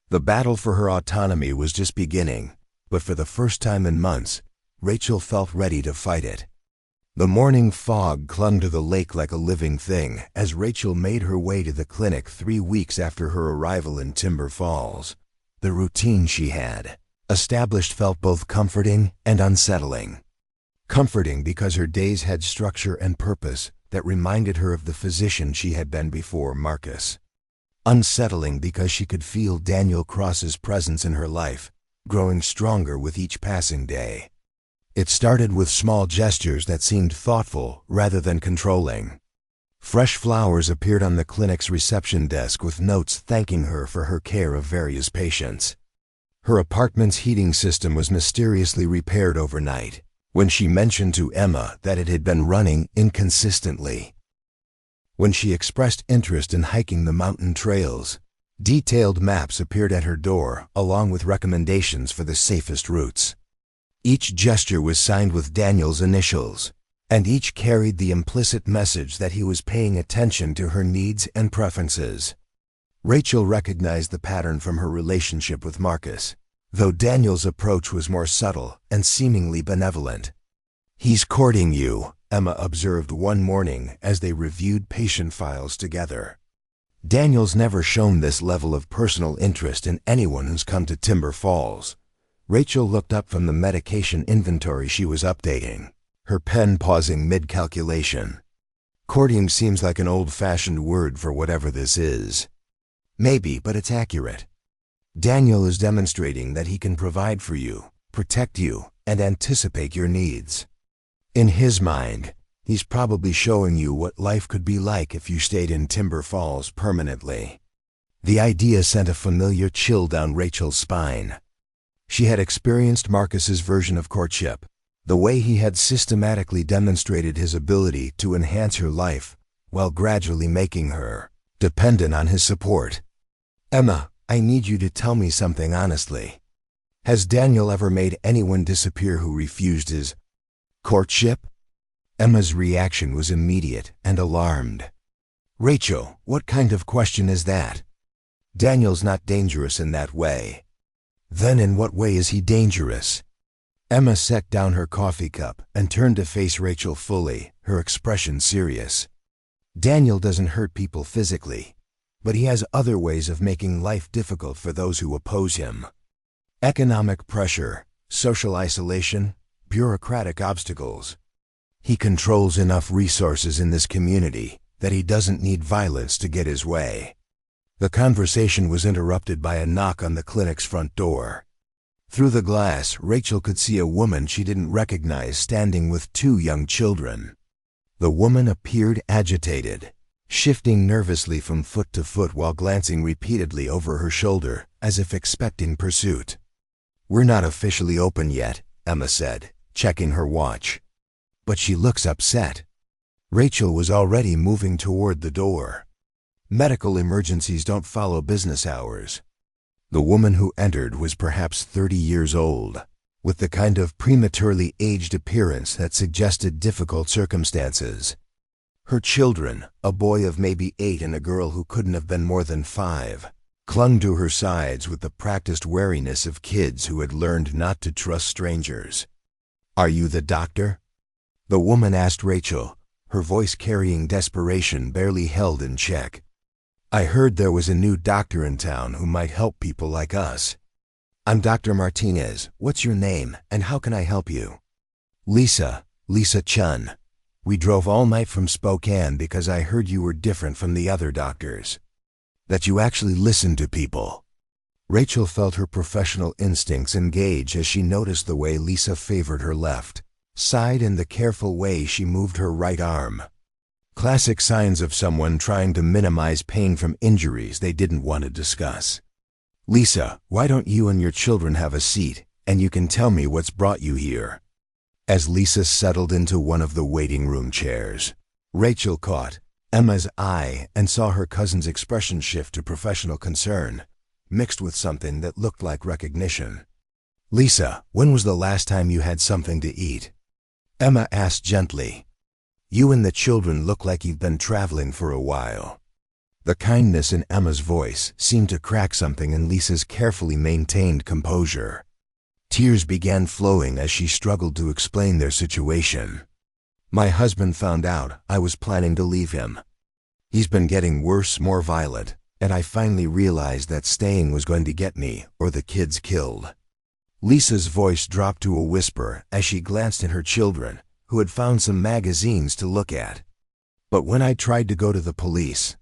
The battle for her autonomy was just beginning, but for the first time in months, Rachel felt ready to fight it. The morning fog clung to the lake like a living thing as Rachel made her way to the clinic 3 weeks after her arrival in Timber Falls. The routine she had established felt both comforting and unsettling. Comforting because her days had structure and purpose that reminded her of the physician she had been before, Marcus. Unsettling because she could feel Daniel Cross's presence in her life, growing stronger with each passing day. It started with small gestures that seemed thoughtful rather than controlling. Fresh flowers appeared on the clinic's reception desk with notes thanking her for her care of various patients. Her apartment's heating system was mysteriously repaired overnight when she mentioned to Emma that it had been running inconsistently. When she expressed interest in hiking the mountain trails, detailed maps appeared at her door along with recommendations for the safest routes. Each gesture was signed with Daniel's initials, and each carried the implicit message that he was paying attention to her needs and preferences. Rachel recognized the pattern from her relationship with Marcus, though Daniel's approach was more subtle and seemingly benevolent. "He's courting you," Emma observed one morning as they reviewed patient files together. Daniel's never shown this level of personal interest in anyone who's come to Timber Falls. Rachel looked up from the medication inventory she was updating, her pen pausing mid-calculation. Courting seems like an old-fashioned word for whatever this is. Maybe, but it's accurate. Daniel is demonstrating that he can provide for you, protect you, and anticipate your needs. In his mind, he's probably showing you what life could be like if you stayed in Timber Falls permanently. The idea sent a familiar chill down Rachel's spine. She had experienced Marcus's version of courtship, the way he had systematically demonstrated his ability to enhance her life while gradually making her dependent on his support. "Emma, I need you to tell me something honestly. Has Daniel ever made anyone disappear who refused his courtship?" Emma's reaction was immediate and alarmed. "Rachel, what kind of question is that? Daniel's not dangerous in that way." "Then in what way is he dangerous?" Emma set down her coffee cup and turned to face Rachel fully, her expression serious. "Daniel doesn't hurt people physically, but he has other ways of making life difficult for those who oppose him. Economic pressure, social isolation, bureaucratic obstacles. He controls enough resources in this community that he doesn't need violence to get his way." The conversation was interrupted by a knock on the clinic's front door. Through the glass, Rachel could see a woman she didn't recognize standing with 2 young children. The woman appeared agitated, shifting nervously from foot to foot while glancing repeatedly over her shoulder as if expecting pursuit. "We're not officially open yet," Emma said, checking her watch. "But she looks upset." Rachel was already moving toward the door. "Medical emergencies don't follow business hours." The woman who entered was perhaps 30 years old, with the kind of prematurely aged appearance that suggested difficult circumstances. Her children, a boy of maybe 8 and a girl who couldn't have been more than 5, clung to her sides with the practiced wariness of kids who had learned not to trust strangers. "Are you the doctor?" the woman asked Rachel, her voice carrying desperation barely held in check. "I heard there was a new doctor in town who might help people like us." "I'm Dr. Martinez. What's your name, and how can I help you?" Lisa Chun. "We drove all night from Spokane because I heard you were different from the other doctors. That you actually listen to people." Rachel felt her professional instincts engage as she noticed the way Lisa favored her left side and the careful way she moved her right arm. Classic signs of someone trying to minimize pain from injuries they didn't want to discuss. "Lisa, why don't you and your children have a seat, and you can tell me what's brought you here?" As Lisa settled into one of the waiting room chairs, Rachel caught Emma's eye and saw her cousin's expression shift to professional concern, mixed with something that looked like recognition. "Lisa, when was the last time you had something to eat?" Emma asked gently. "You and the children look like you've been traveling for a while." The kindness in Emma's voice seemed to crack something in Lisa's carefully maintained composure. Tears began flowing as she struggled to explain their situation. "My husband found out I was planning to leave him. He's been getting worse, more violent, and I finally realized that staying was going to get me or the kids killed." Lisa's voice dropped to a whisper as she glanced at her children, who had found some magazines to look at. "But when I tried to go to the police,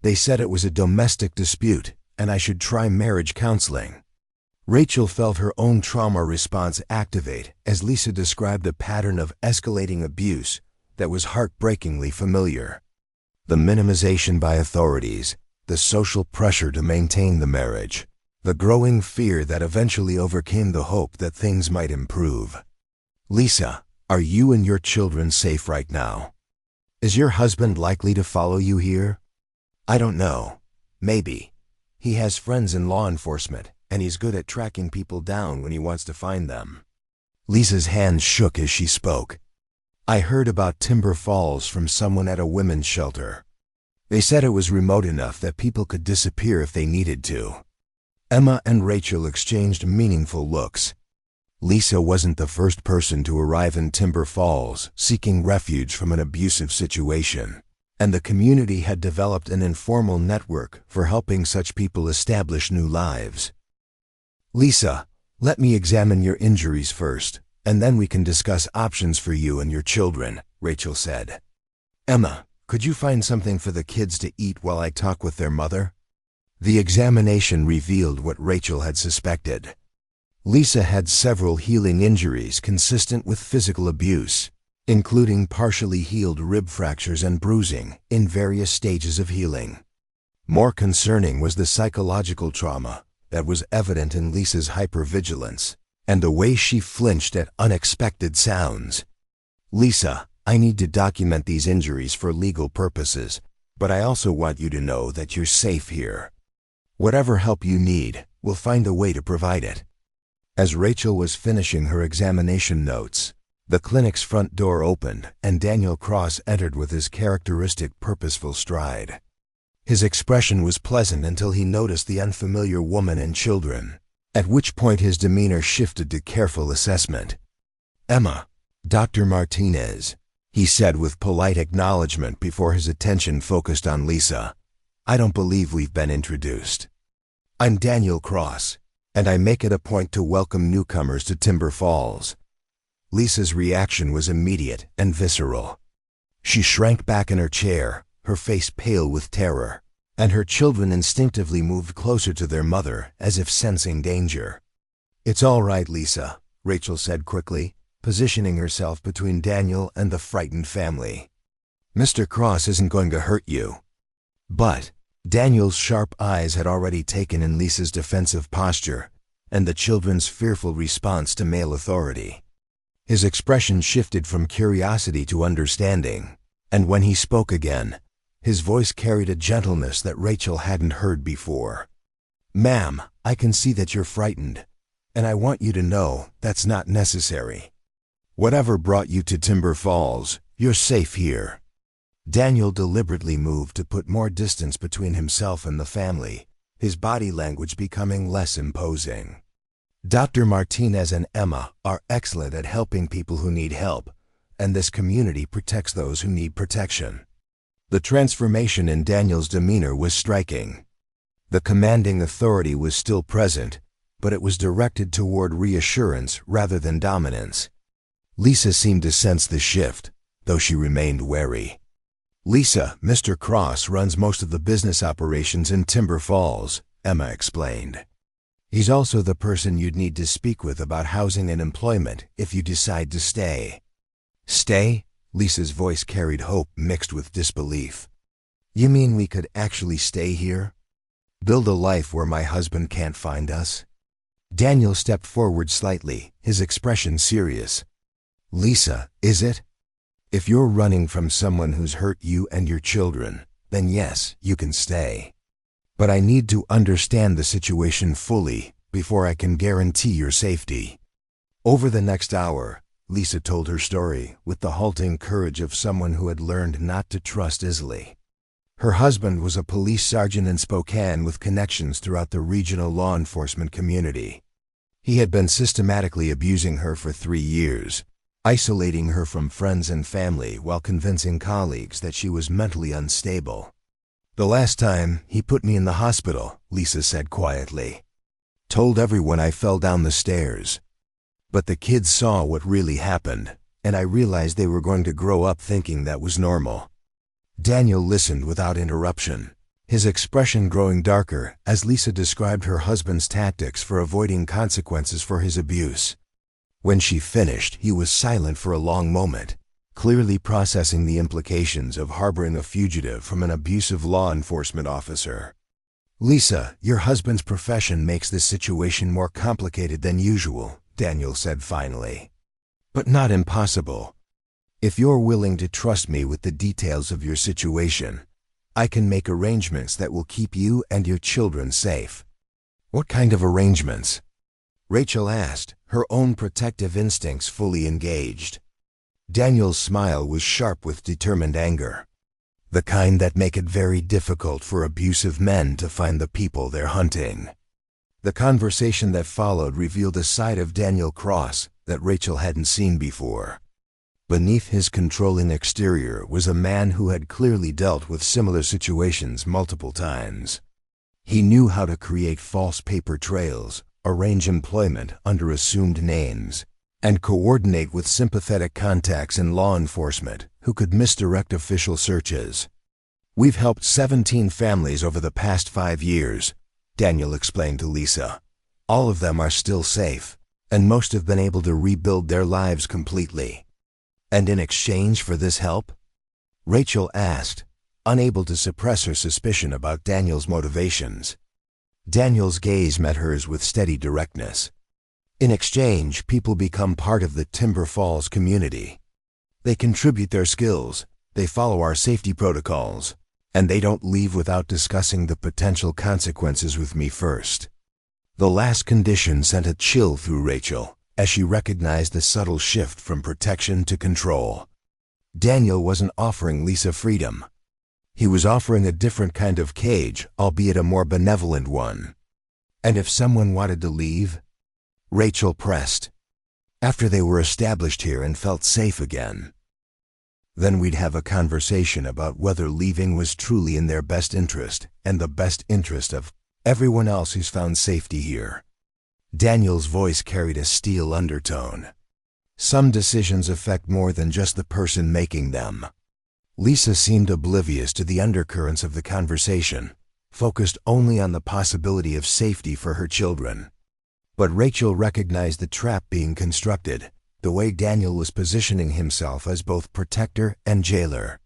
they said it was a domestic dispute and I should try marriage counseling." Rachel felt her own trauma response activate as Lisa described a pattern of escalating abuse that was heartbreakingly familiar. The minimization by authorities, the social pressure to maintain the marriage, the growing fear that eventually overcame the hope that things might improve. "Lisa, are you and your children safe right now? Is your husband likely to follow you here?" "I don't know. Maybe. He has friends in law enforcement, and he's good at tracking people down when he wants to find them." Lisa's hands shook as she spoke. "I heard about Timber Falls from someone at a women's shelter. They said it was remote enough that people could disappear if they needed to." Emma and Rachel exchanged meaningful looks. Lisa wasn't the first person to arrive in Timber Falls seeking refuge from an abusive situation, and the community had developed an informal network for helping such people establish new lives. "Lisa, let me examine your injuries first, and then we can discuss options for you and your children," Rachel said. "Emma, could you find something for the kids to eat while I talk with their mother?" The examination revealed what Rachel had suspected. Lisa had several healing injuries consistent with physical abuse, including partially healed rib fractures and bruising in various stages of healing. More concerning was the psychological trauma that was evident in Lisa's hypervigilance and the way she flinched at unexpected sounds. "Lisa, I need to document these injuries for legal purposes, but I also want you to know that you're safe here. Whatever help you need, we'll find a way to provide it." As Rachel was finishing her examination notes, the clinic's front door opened and Daniel Cross entered with his characteristic purposeful stride. His expression was pleasant until he noticed the unfamiliar woman and children, at which point his demeanor shifted to careful assessment. "Emma, Dr. Martinez," he said with polite acknowledgement before his attention focused on Lisa. "I don't believe we've been introduced. I'm Daniel Cross, and I make it a point to welcome newcomers to Timber Falls." Lisa's reaction was immediate and visceral. She shrank back in her chair, her face pale with terror, and her children instinctively moved closer to their mother as if sensing danger. "It's all right, Lisa," Rachel said quickly, positioning herself between Daniel and the frightened family. "Mr. Cross isn't going to hurt you." But Daniel's sharp eyes had already taken in Lisa's defensive posture and the children's fearful response to male authority. His expression shifted from curiosity to understanding, and when he spoke again, his voice carried a gentleness that Rachel hadn't heard before. "Ma'am, I can see that you're frightened, and I want you to know that's not necessary. Whatever brought you to Timber Falls, you're safe here." Daniel deliberately moved to put more distance between himself and the family, his body language becoming less imposing. "Dr. Martinez and Emma are excellent at helping people who need help, and this community protects those who need protection." The transformation in Daniel's demeanor was striking. The commanding authority was still present, but it was directed toward reassurance rather than dominance. Lisa seemed to sense the shift, though she remained wary. "Lisa, Mr. Cross runs most of the business operations in Timber Falls," Emma explained. "He's also the person you'd need to speak with about housing and employment if you decide to stay." "Stay?" Lisa's voice carried hope mixed with disbelief. "You mean we could actually stay here? Build a life where my husband can't find us?" Daniel stepped forward slightly, his expression serious. Lisa, is it? If you're running from someone who's hurt you and your children, then yes, you can stay. But I need to understand the situation fully before I can guarantee your safety. Over the next hour, Lisa told her story with the halting courage of someone who had learned not to trust easily. Her husband was a police sergeant in Spokane with connections throughout the regional law enforcement community. He had been systematically abusing her for 3 years, isolating her from friends and family while convincing colleagues that she was mentally unstable. The last time, he put me in the hospital, Lisa said quietly. Told everyone I fell down the stairs. But the kids saw what really happened, and I realized they were going to grow up thinking that was normal. Daniel listened without interruption, his expression growing darker as Lisa described her husband's tactics for avoiding consequences for his abuse. When she finished, he was silent for a long moment, clearly processing the implications of harboring a fugitive from an abusive law enforcement officer. Lisa, your husband's profession makes this situation more complicated than usual, Daniel said finally. But not impossible. If you're willing to trust me with the details of your situation, I can make arrangements that will keep you and your children safe. What kind of arrangements? Rachel asked, her own protective instincts fully engaged. Daniel's smile was sharp with determined anger. The kind that make it very difficult for abusive men to find the people they're hunting. The conversation that followed revealed a side of Daniel Cross that Rachel hadn't seen before. Beneath his controlling exterior was a man who had clearly dealt with similar situations multiple times. He knew how to create false paper trails, arrange employment under assumed names, and coordinate with sympathetic contacts in law enforcement who could misdirect official searches. We've helped 17 families over the past 5 years, Daniel explained to Lisa. All of them are still safe, and most have been able to rebuild their lives completely. And in exchange for this help? Rachel asked, unable to suppress her suspicion about Daniel's motivations. Daniel's gaze met hers with steady directness. In exchange, people become part of the Timber Falls community. They contribute their skills, they follow our safety protocols, and they don't leave without discussing the potential consequences with me first. The last condition sent a chill through Rachel as she recognized the subtle shift from protection to control. Daniel wasn't offering Lisa freedom. He was offering a different kind of cage, albeit a more benevolent one. And if someone wanted to leave? Rachel pressed. After they were established here and felt safe again. Then we'd have a conversation about whether leaving was truly in their best interest and the best interest of everyone else who's found safety here. Daniel's voice carried a steel undertone. Some decisions affect more than just the person making them. Lisa seemed oblivious to the undercurrents of the conversation, focused only on the possibility of safety for her children. But Rachel recognized the trap being constructed, the way Daniel was positioning himself as both protector and jailer.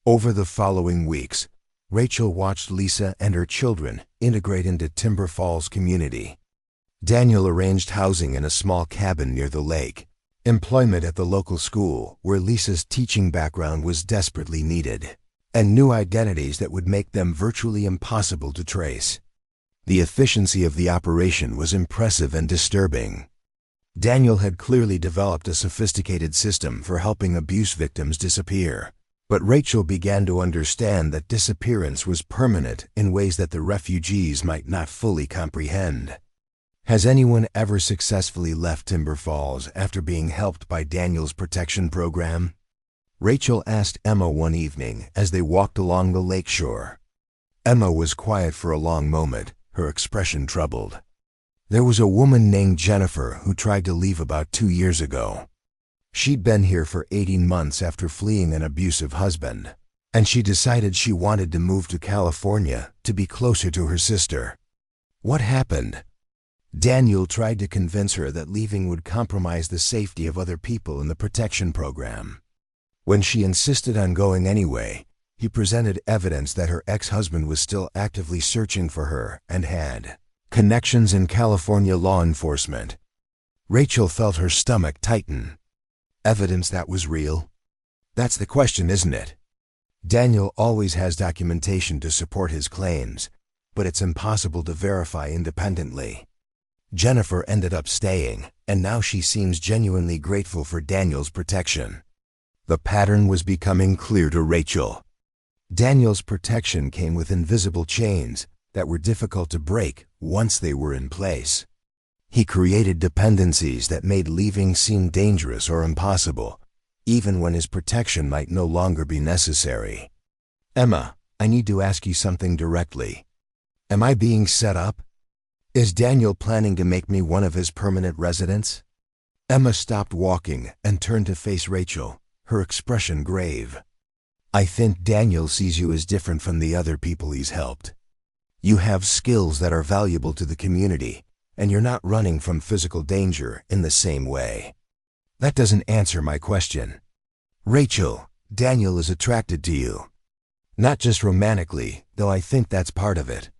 Over the following weeks, Rachel watched Lisa and her children integrate into Timber Falls community. Daniel arranged housing in a small cabin near the lake, employment at the local school where Lisa's teaching background was desperately needed, and new identities that would make them virtually impossible to trace. The efficiency of the operation was impressive and disturbing. Daniel had clearly developed a sophisticated system for helping abuse victims disappear, but Rachel began to understand that disappearance was permanent in ways that the refugees might not fully comprehend. Has anyone ever successfully left Timber Falls after being helped by Daniel's protection program? Rachel asked Emma one evening as they walked along the lakeshore. Emma was quiet for a long moment, her expression troubled. There was a woman named Jennifer who tried to leave about 2 years ago. She'd been here for 18 months after fleeing an abusive husband, and she decided she wanted to move to California to be closer to her sister. What happened? Daniel tried to convince her that leaving would compromise the safety of other people in the protection program. When she insisted on going anyway, he presented evidence that her ex-husband was still actively searching for her and had connections in California law enforcement. Rachel felt her stomach tighten. Evidence that was real? That's the question, isn't it? Daniel always has documentation to support his claims, but it's impossible to verify independently. Jennifer ended up staying, and now she seems genuinely grateful for Daniel's protection. The pattern was becoming clear to Rachel. Daniel's protection came with invisible chains that were difficult to break once they were in place. He created dependencies that made leaving seem dangerous or impossible, even when his protection might no longer be necessary. Emma, I need to ask you something directly. Am I being set up? Is Daniel planning to make me one of his permanent residents? Emma stopped walking and turned to face Rachel, her expression grave. I think Daniel sees you as different from the other people he's helped. You have skills that are valuable to the community, and you're not running from physical danger in the same way. That doesn't answer my question. Rachel, Daniel is attracted to you. Not just romantically, though I think that's part of it.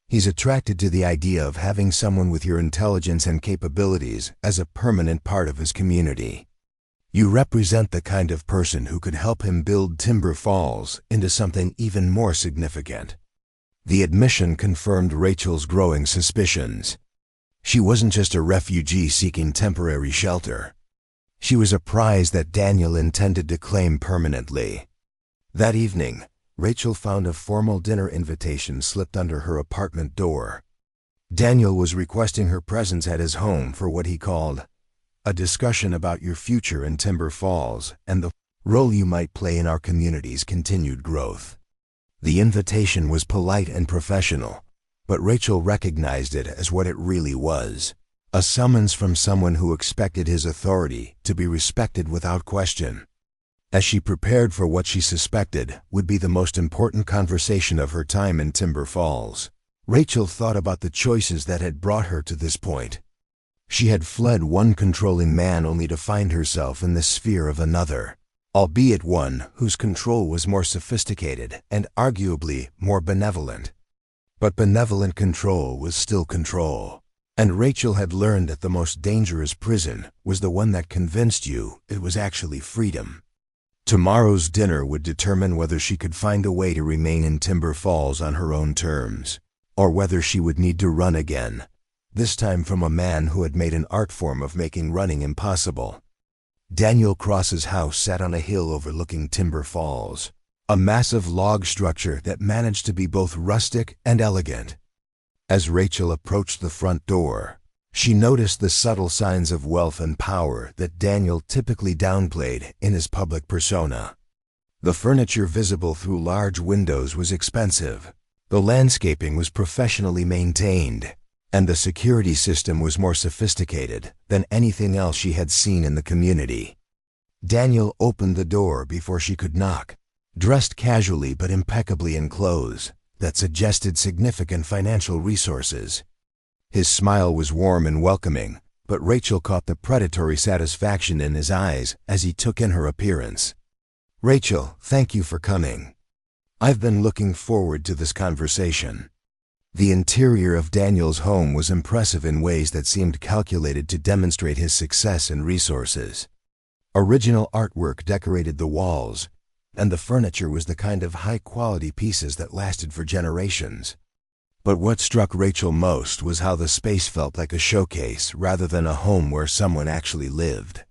He's attracted to the idea of having someone with your intelligence and capabilities as a permanent part of his community. You represent the kind of person who could help him build Timber Falls into something even more significant. The admission confirmed Rachel's growing suspicions. She wasn't just a refugee seeking temporary shelter. She was a prize that Daniel intended to claim permanently. That evening, Rachel found a formal dinner invitation slipped under her apartment door. Daniel was requesting her presence at his home for what he called a discussion about your future in Timber Falls and the role you might play in our community's continued growth. The invitation was polite and professional, but Rachel recognized it as what it really was, a summons from someone who expected his authority to be respected without question. As she prepared for what she suspected would be the most important conversation of her time in Timber Falls, Rachel thought about the choices that had brought her to this point. She had fled one controlling man only to find herself in the sphere of another, albeit one whose control was more sophisticated and arguably more benevolent. But benevolent control was still control, and Rachel had learned that the most dangerous prison was the one that convinced you it was actually freedom. Tomorrow's dinner would determine whether she could find a way to remain in Timber Falls on her own terms, or whether she would need to run again, this time from a man who had made an art form of making running impossible. Daniel Cross's house sat on a hill overlooking Timber Falls, a massive log structure that managed to be both rustic and elegant. As Rachel approached the front door, she noticed the subtle signs of wealth and power that Daniel typically downplayed in his public persona. The furniture visible through large windows was expensive, the landscaping was professionally maintained, and the security system was more sophisticated than anything else she had seen in the community. Daniel opened the door before she could knock, dressed casually but impeccably in clothes that suggested significant financial resources. His smile was warm and welcoming, but Rachel caught the predatory satisfaction in his eyes as he took in her appearance. Rachel, thank you for coming. I've been looking forward to this conversation. The interior of Daniel's home was impressive in ways that seemed calculated to demonstrate his success and resources. Original artwork decorated the walls, and the furniture was the kind of high-quality pieces that lasted for generations. But what struck Rachel most was how the space felt like a showcase rather than a home where someone actually lived.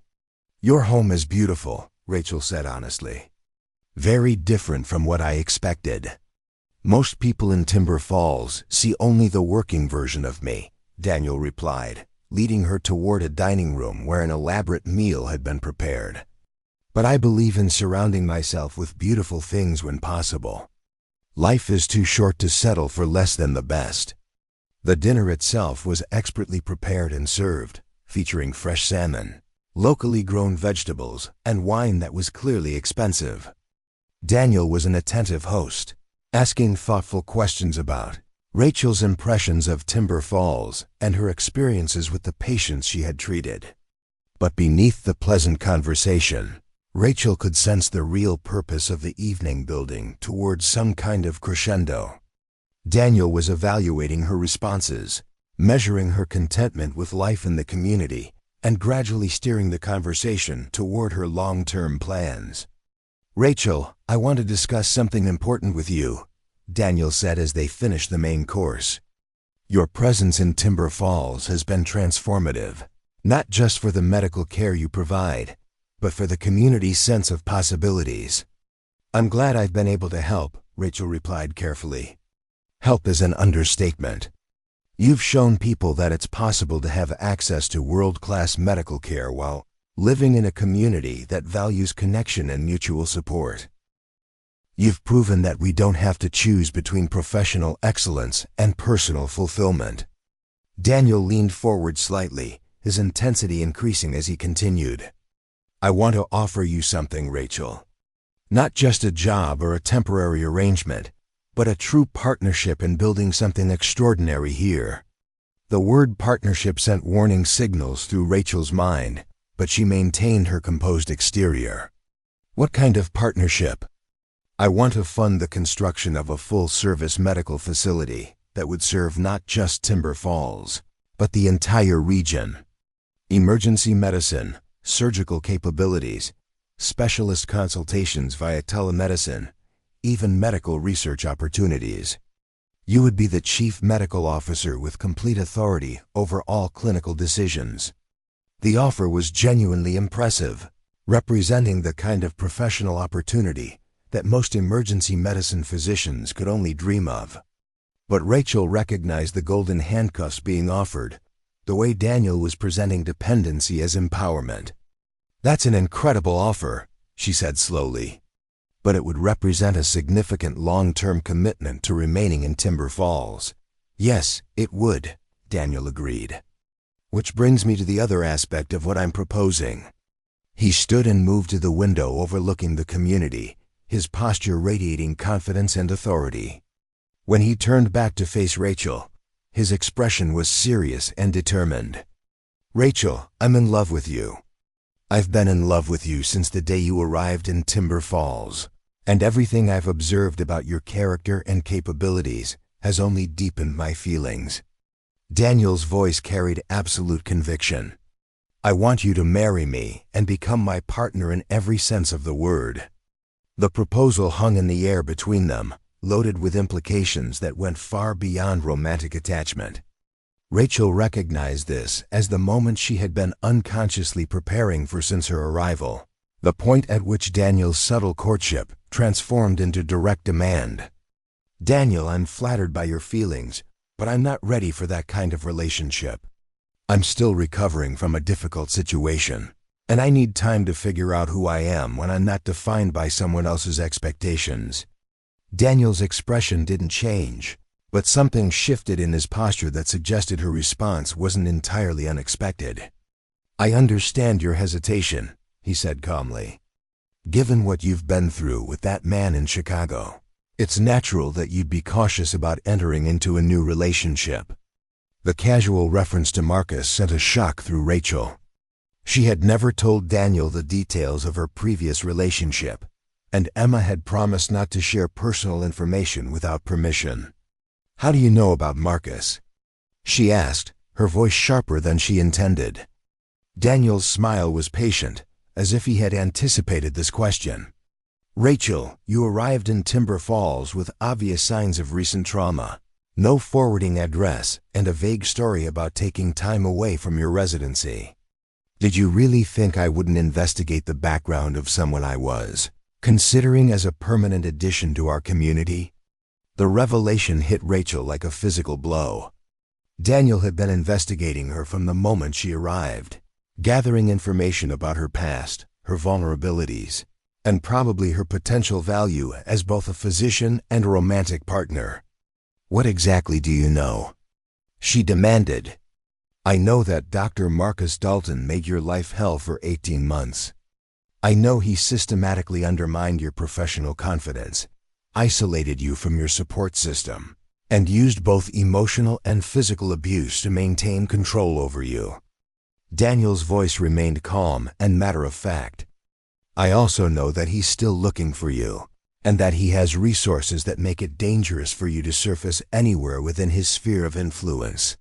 Your home is beautiful, Rachel said honestly. Very different from what I expected. Most people in Timber Falls see only the working version of me, Daniel replied, leading her toward a dining room where an elaborate meal had been prepared. But I believe in surrounding myself with beautiful things when possible. Life is too short to settle for less than the best. The dinner itself was expertly prepared and served, featuring fresh salmon, locally grown vegetables, and wine that was clearly expensive. Daniel was an attentive host, asking thoughtful questions about Rachel's impressions of Timber Falls and her experiences with the patients she had treated. But beneath the pleasant conversation, Rachel could sense the real purpose of the evening building towards some kind of crescendo. Daniel was evaluating her responses, measuring her contentment with life in the community, and gradually steering the conversation toward her long-term plans. "Rachel, I want to discuss something important with you," Daniel said as they finished the main course. "Your presence in Timber Falls has been transformative, not just for the medical care you provide, but for the community's sense of possibilities." "I'm glad I've been able to help," Rachel replied carefully. "Help is an understatement. You've shown people that it's possible to have access to world-class medical care while living in a community that values connection and mutual support. You've proven that we don't have to choose between professional excellence and personal fulfillment." Daniel leaned forward slightly, his intensity increasing as he continued. "I want to offer you something, Rachel. Not just a job or a temporary arrangement, but a true partnership in building something extraordinary here." The word partnership sent warning signals through Rachel's mind, but she maintained her composed exterior. "What kind of partnership?" "I want to fund the construction of a full-service medical facility that would serve not just Timber Falls, but the entire region. Emergency medicine, surgical capabilities, specialist consultations via telemedicine, even medical research opportunities. You would be the chief medical officer with complete authority over all clinical decisions." The offer was genuinely impressive, representing the kind of professional opportunity that most emergency medicine physicians could only dream of. But Rachel recognized the golden handcuffs being offered, the way Daniel was presenting dependency as empowerment. "That's an incredible offer," she said slowly. "But it would represent a significant long-term commitment to remaining in Timber Falls." "Yes, it would," Daniel agreed. "Which brings me to the other aspect of what I'm proposing." He stood and moved to the window overlooking the community, his posture radiating confidence and authority. When he turned back to face Rachel, his expression was serious and determined. "Rachel, I'm in love with you. I've been in love with you since the day you arrived in Timber Falls, and everything I've observed about your character and capabilities has only deepened my feelings." Daniel's voice carried absolute conviction. "I want you to marry me and become my partner in every sense of the word." The proposal hung in the air between them, loaded with implications that went far beyond romantic attachment. Rachel recognized this as the moment she had been unconsciously preparing for since her arrival, the point at which Daniel's subtle courtship transformed into direct demand. "Daniel, I'm flattered by your feelings, but I'm not ready for that kind of relationship. I'm still recovering from a difficult situation, and I need time to figure out who I am when I'm not defined by someone else's expectations." Daniel's expression didn't change, but something shifted in his posture that suggested her response wasn't entirely unexpected. "I understand your hesitation," he said calmly. "Given what you've been through with that man in Chicago, it's natural that you'd be cautious about entering into a new relationship." The casual reference to Marcus sent a shock through Rachel. She had never told Daniel the details of her previous relationship, and Emma had promised not to share personal information without permission. "How do you know about Marcus?" she asked, her voice sharper than she intended. Daniel's smile was patient, as if he had anticipated this question. "Rachel, you arrived in Timber Falls with obvious signs of recent trauma. No forwarding address, and a vague story about taking time away from your residency. Did you really think I wouldn't investigate the background of someone I was considering as a permanent addition to our community?" The revelation hit Rachel like a physical blow. Daniel had been investigating her from the moment she arrived, gathering information about her past, her vulnerabilities, and probably her potential value as both a physician and a romantic partner. "What exactly do you know?" she demanded. "I know that Dr. Marcus Dalton made your life hell for 18 months. I know he systematically undermined your professional confidence, isolated you from your support system, and used both emotional and physical abuse to maintain control over you." Daniel's voice remained calm and matter-of-fact. "I also know that he's still looking for you, and that he has resources that make it dangerous for you to surface anywhere within his sphere of influence."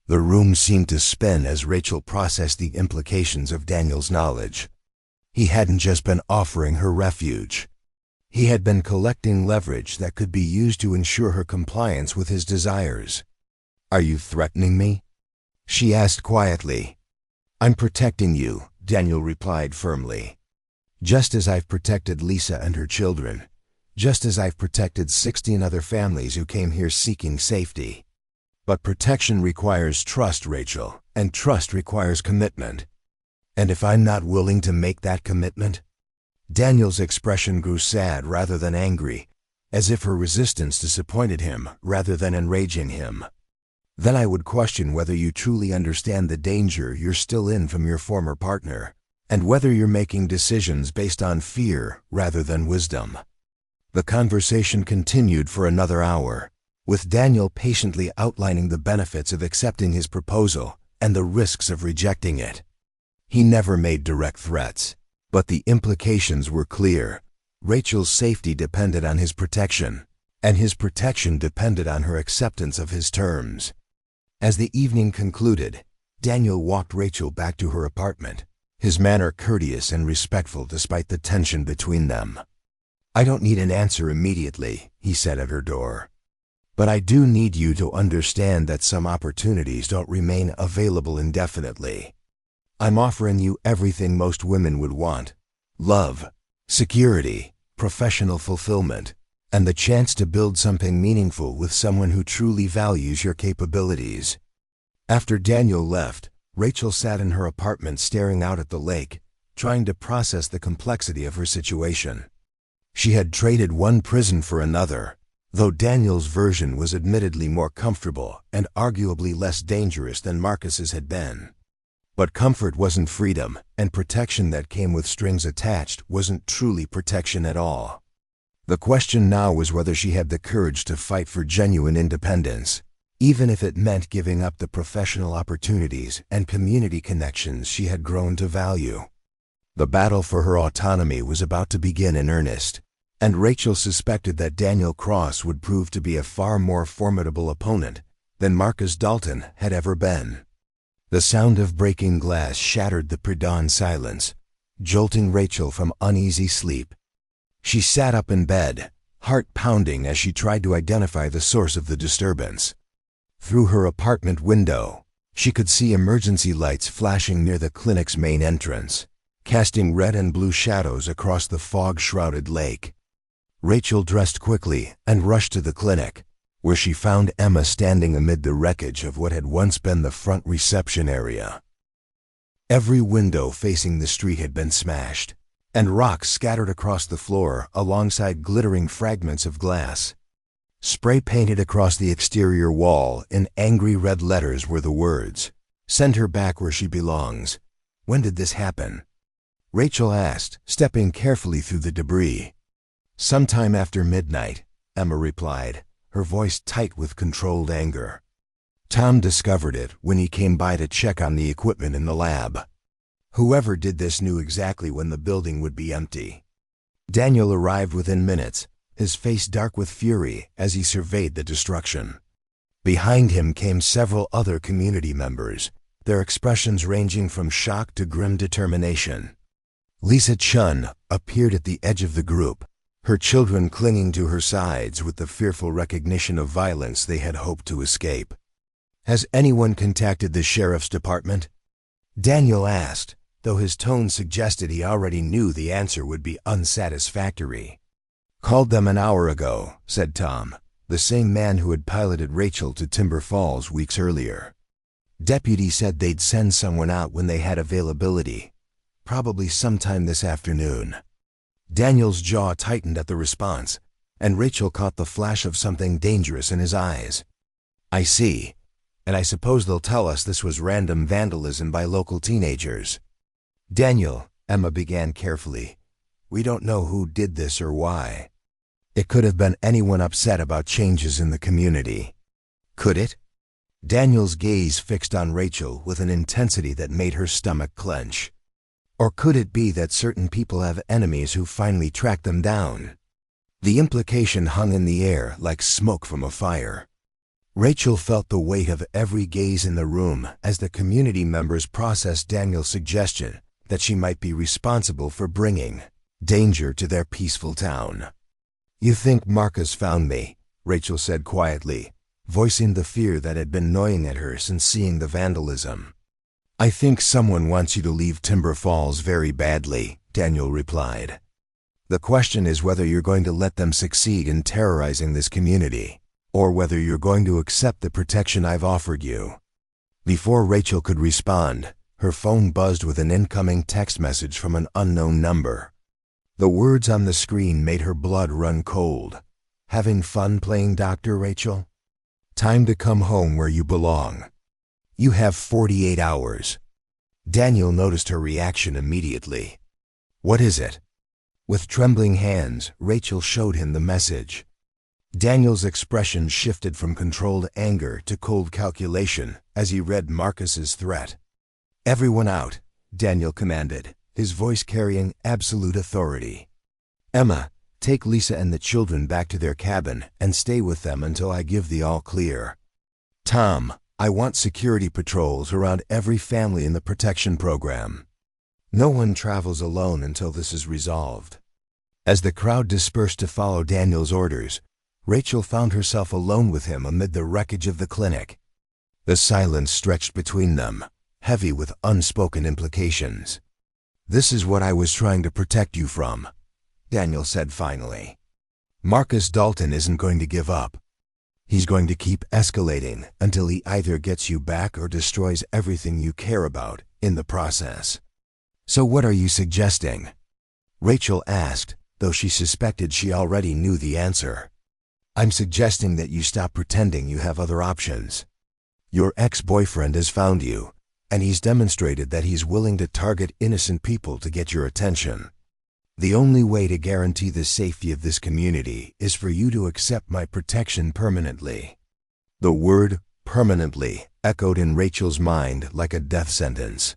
The room seemed to spin as Rachel processed the implications of Daniel's knowledge. He hadn't just been offering her refuge. He had been collecting leverage that could be used to ensure her compliance with his desires. "Are you threatening me?" she asked quietly. "I'm protecting you," Daniel replied firmly. "Just as I've protected Lisa and her children. Just as I've protected 16 other families who came here seeking safety. But protection requires trust, Rachel, and trust requires commitment. And if I'm not willing to make that commitment?" Daniel's expression grew sad rather than angry, as if her resistance disappointed him rather than enraging him. "Then I would question whether you truly understand the danger you're still in from your former partner, and whether you're making decisions based on fear rather than wisdom." The conversation continued for another hour, with Daniel patiently outlining the benefits of accepting his proposal and the risks of rejecting it. He never made direct threats, but the implications were clear. Rachel's safety depended on his protection, and his protection depended on her acceptance of his terms. As the evening concluded, Daniel walked Rachel back to her apartment, his manner courteous and respectful despite the tension between them. "I don't need an answer immediately," he said at her door. "But I do need you to understand that some opportunities don't remain available indefinitely. I'm offering you everything most women would want: love, security, professional fulfillment, and the chance to build something meaningful with someone who truly values your capabilities." After Daniel left, Rachel sat in her apartment staring out at the lake, trying to process the complexity of her situation. She had traded one prison for another, though Daniel's version was admittedly more comfortable and arguably less dangerous than Marcus's had been. But comfort wasn't freedom, and protection that came with strings attached wasn't truly protection at all. The question now was whether she had the courage to fight for genuine independence, even if it meant giving up the professional opportunities and community connections she had grown to value. The battle for her autonomy was about to begin in earnest, and Rachel suspected that Daniel Cross would prove to be a far more formidable opponent than Marcus Dalton had ever been. The sound of breaking glass shattered the pre-dawn silence, jolting Rachel from uneasy sleep. She sat up in bed, heart pounding as she tried to identify the source of the disturbance. Through her apartment window, she could see emergency lights flashing near the clinic's main entrance, casting red and blue shadows across the fog-shrouded lake. Rachel dressed quickly and rushed to the clinic, where she found Emma standing amid the wreckage of what had once been the front reception area. Every window facing the street had been smashed, and rocks scattered across the floor alongside glittering fragments of glass. Spray painted across the exterior wall in angry red letters were the words, "Send her back where she belongs." "When did this happen?" Rachel asked, stepping carefully through the debris. "Sometime after midnight," Emma replied, her voice tight with controlled anger. "Tom discovered it when he came by to check on the equipment in the lab. Whoever did this knew exactly when the building would be empty." Daniel arrived within minutes, his face dark with fury as he surveyed the destruction. Behind him came several other community members, their expressions ranging from shock to grim determination. Lisa Chun appeared at the edge of the group, her children clinging to her sides with the fearful recognition of violence they had hoped to escape. "Has anyone contacted the sheriff's department?" Daniel asked, though his tone suggested he already knew the answer would be unsatisfactory. "Called them an hour ago," said Tom, the same man who had piloted Rachel to Timber Falls weeks earlier. "Deputy said they'd send someone out when they had availability, probably sometime this afternoon." Daniel's jaw tightened at the response, and Rachel caught the flash of something dangerous in his eyes. "I see. And I suppose they'll tell us this was random vandalism by local teenagers." "Daniel," Emma began carefully, "we don't know who did this or why. It could have been anyone upset about changes in the community." "Could it?" Daniel's gaze fixed on Rachel with an intensity that made her stomach clench. "Or could it be that certain people have enemies who finally track them down?" The implication hung in the air like smoke from a fire. Rachel felt the weight of every gaze in the room as the community members processed Daniel's suggestion that she might be responsible for bringing danger to their peaceful town. "You think Marcus found me," Rachel said quietly, voicing the fear that had been gnawing at her since seeing the vandalism. "I think someone wants you to leave Timber Falls very badly," Daniel replied. "The question is whether you're going to let them succeed in terrorizing this community, or whether you're going to accept the protection I've offered you." Before Rachel could respond, her phone buzzed with an incoming text message from an unknown number. The words on the screen made her blood run cold. "Having fun playing doctor, Rachel? Time to come home where you belong. You have 48 hours. Daniel noticed her reaction immediately. "What is it?" With trembling hands, Rachel showed him the message. Daniel's expression shifted from controlled anger to cold calculation as he read Marcus's threat. "Everyone out," Daniel commanded, his voice carrying absolute authority. "Emma, take Lisa and the children back to their cabin and stay with them until I give the all clear. Tom, I want security patrols around every family in the protection program. No one travels alone until this is resolved." As the crowd dispersed to follow Daniel's orders, Rachel found herself alone with him amid the wreckage of the clinic. The silence stretched between them, heavy with unspoken implications. "This is what I was trying to protect you from," Daniel said finally. "Marcus Dalton isn't going to give up. He's going to keep escalating until he either gets you back or destroys everything you care about in the process." "So what are you suggesting?" Rachel asked, though she suspected she already knew the answer. "I'm suggesting that you stop pretending you have other options. Your ex-boyfriend has found you, and he's demonstrated that he's willing to target innocent people to get your attention. The only way to guarantee the safety of this community is for you to accept my protection permanently." The word permanently echoed in Rachel's mind like a death sentence.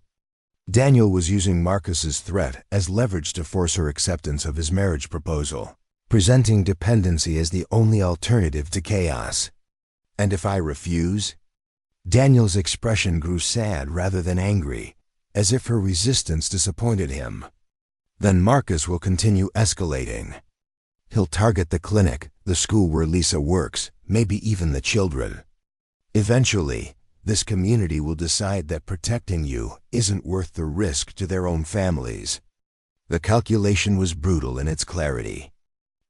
Daniel was using Marcus's threat as leverage to force her acceptance of his marriage proposal, presenting dependency as the only alternative to chaos. "And if I refuse?" Daniel's expression grew sad rather than angry, as if her resistance disappointed him. "Then Marcus will continue escalating. He'll target the clinic, the school where Lisa works, maybe even the children. Eventually, this community will decide that protecting you isn't worth the risk to their own families." The calculation was brutal in its clarity.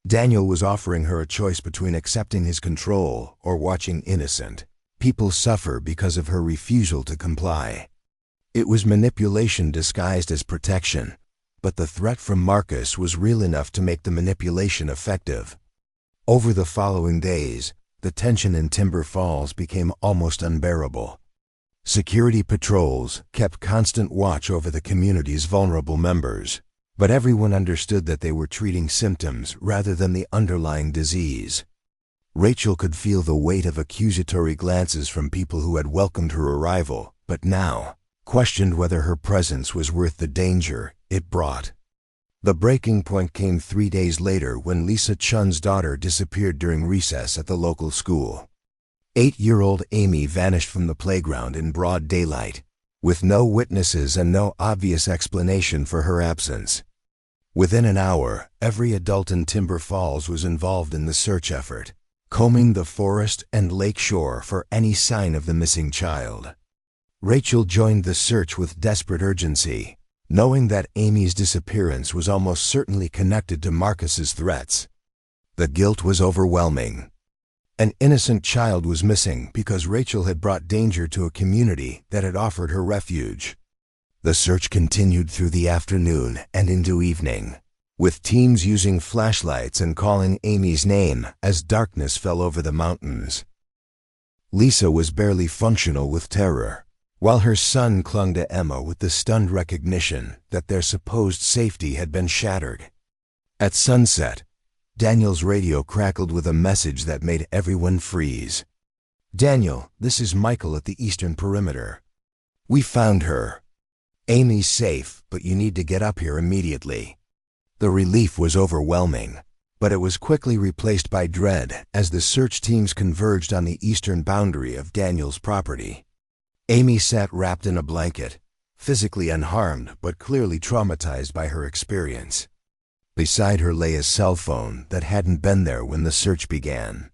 Daniel was offering her a choice between accepting his control or watching innocent people suffer because of her refusal to comply. It was manipulation disguised as protection, but the threat from Marcus was real enough to make the manipulation effective. Over the following days, the tension in Timber Falls became almost unbearable. Security patrols kept constant watch over the community's vulnerable members, but everyone understood that they were treating symptoms rather than the underlying disease. Rachel could feel the weight of accusatory glances from people who had welcomed her arrival, but now questioned whether her presence was worth the danger it brought. The breaking point came 3 days later when Lisa Chun's daughter disappeared during recess at the local school. 8-year-old Amy vanished from the playground in broad daylight, with no witnesses and no obvious explanation for her absence. Within an hour, every adult in Timber Falls was involved in the search effort, combing the forest and lake shore for any sign of the missing child. Rachel joined the search with desperate urgency, knowing that Amy's disappearance was almost certainly connected to Marcus's threats. The guilt was overwhelming. An innocent child was missing because Rachel had brought danger to a community that had offered her refuge. The search continued through the afternoon and into evening, with teams using flashlights and calling Amy's name as darkness fell over the mountains. Lisa was barely functional with terror, while her son clung to Emma with the stunned recognition that their supposed safety had been shattered. At sunset, Daniel's radio crackled with a message that made everyone freeze. "Daniel, this is Michael at the Eastern Perimeter. We found her. Amy's safe, but you need to get up here immediately." The relief was overwhelming. but it was quickly replaced by dread as the search teams converged on the eastern boundary of Daniel's property. Amy sat wrapped in a blanket, physically unharmed but clearly traumatized by her experience. Beside her lay a cell phone that hadn't been there when the search began.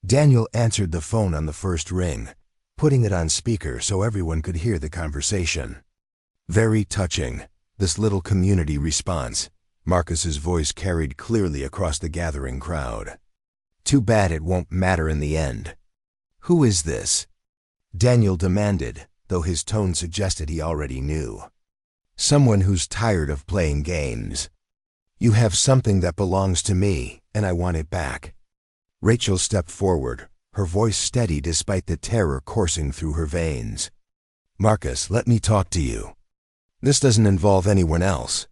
Daniel answered the phone on the first ring, putting it on speaker so everyone could hear the conversation. Very touching, this little community response. Marcus's voice carried clearly across the gathering crowd. Too bad it won't matter in the end. Who is this? Daniel demanded, though his tone suggested he already knew. Someone who's tired of playing games. You have something that belongs to me, and I want it back. Rachel stepped forward, her voice steady despite the terror coursing through her veins. Marcus, let me talk to you. This doesn't involve anyone else.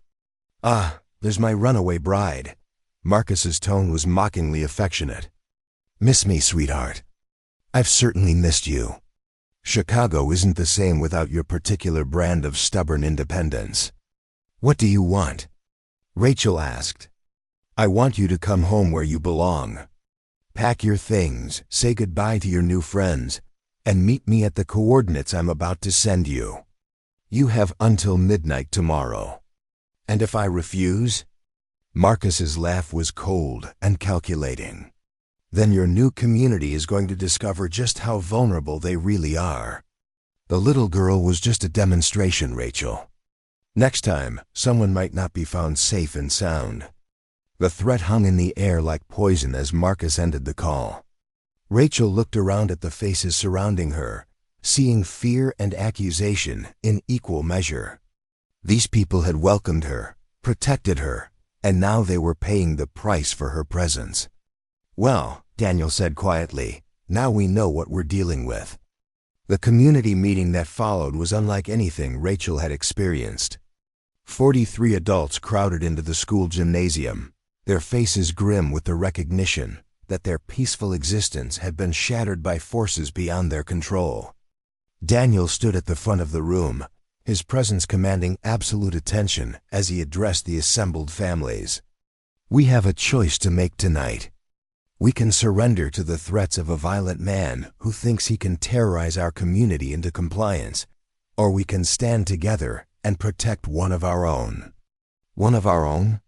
There's my runaway bride. Marcus's tone was mockingly affectionate. Miss me, sweetheart. I've certainly missed you. Chicago isn't the same without your particular brand of stubborn independence. What do you want? Rachel asked. I want you to come home where you belong. Pack your things, say goodbye to your new friends, and meet me at the coordinates I'm about to send you. You have until midnight tomorrow. And if I refuse? Marcus's laugh was cold and calculating. Then your new community is going to discover just how vulnerable they really are. The little girl was just a demonstration, Rachel. Next time, someone might not be found safe and sound. The threat hung in the air like poison as Marcus ended the call. Rachel looked around at the faces surrounding her, seeing fear and accusation in equal measure. These people had welcomed her, protected her, and now they were paying the price for her presence. Well, Daniel said quietly, now we know what we're dealing with. The community meeting that followed was unlike anything Rachel had experienced. 43 adults crowded into the school gymnasium, their faces grim with the recognition that their peaceful existence had been shattered by forces beyond their control. Daniel stood at the front of the room, his presence commanding absolute attention as he addressed the assembled families. We have a choice to make tonight. We can surrender to the threats of a violent man who thinks he can terrorize our community into compliance, or we can stand together and protect one of our own. One of our own?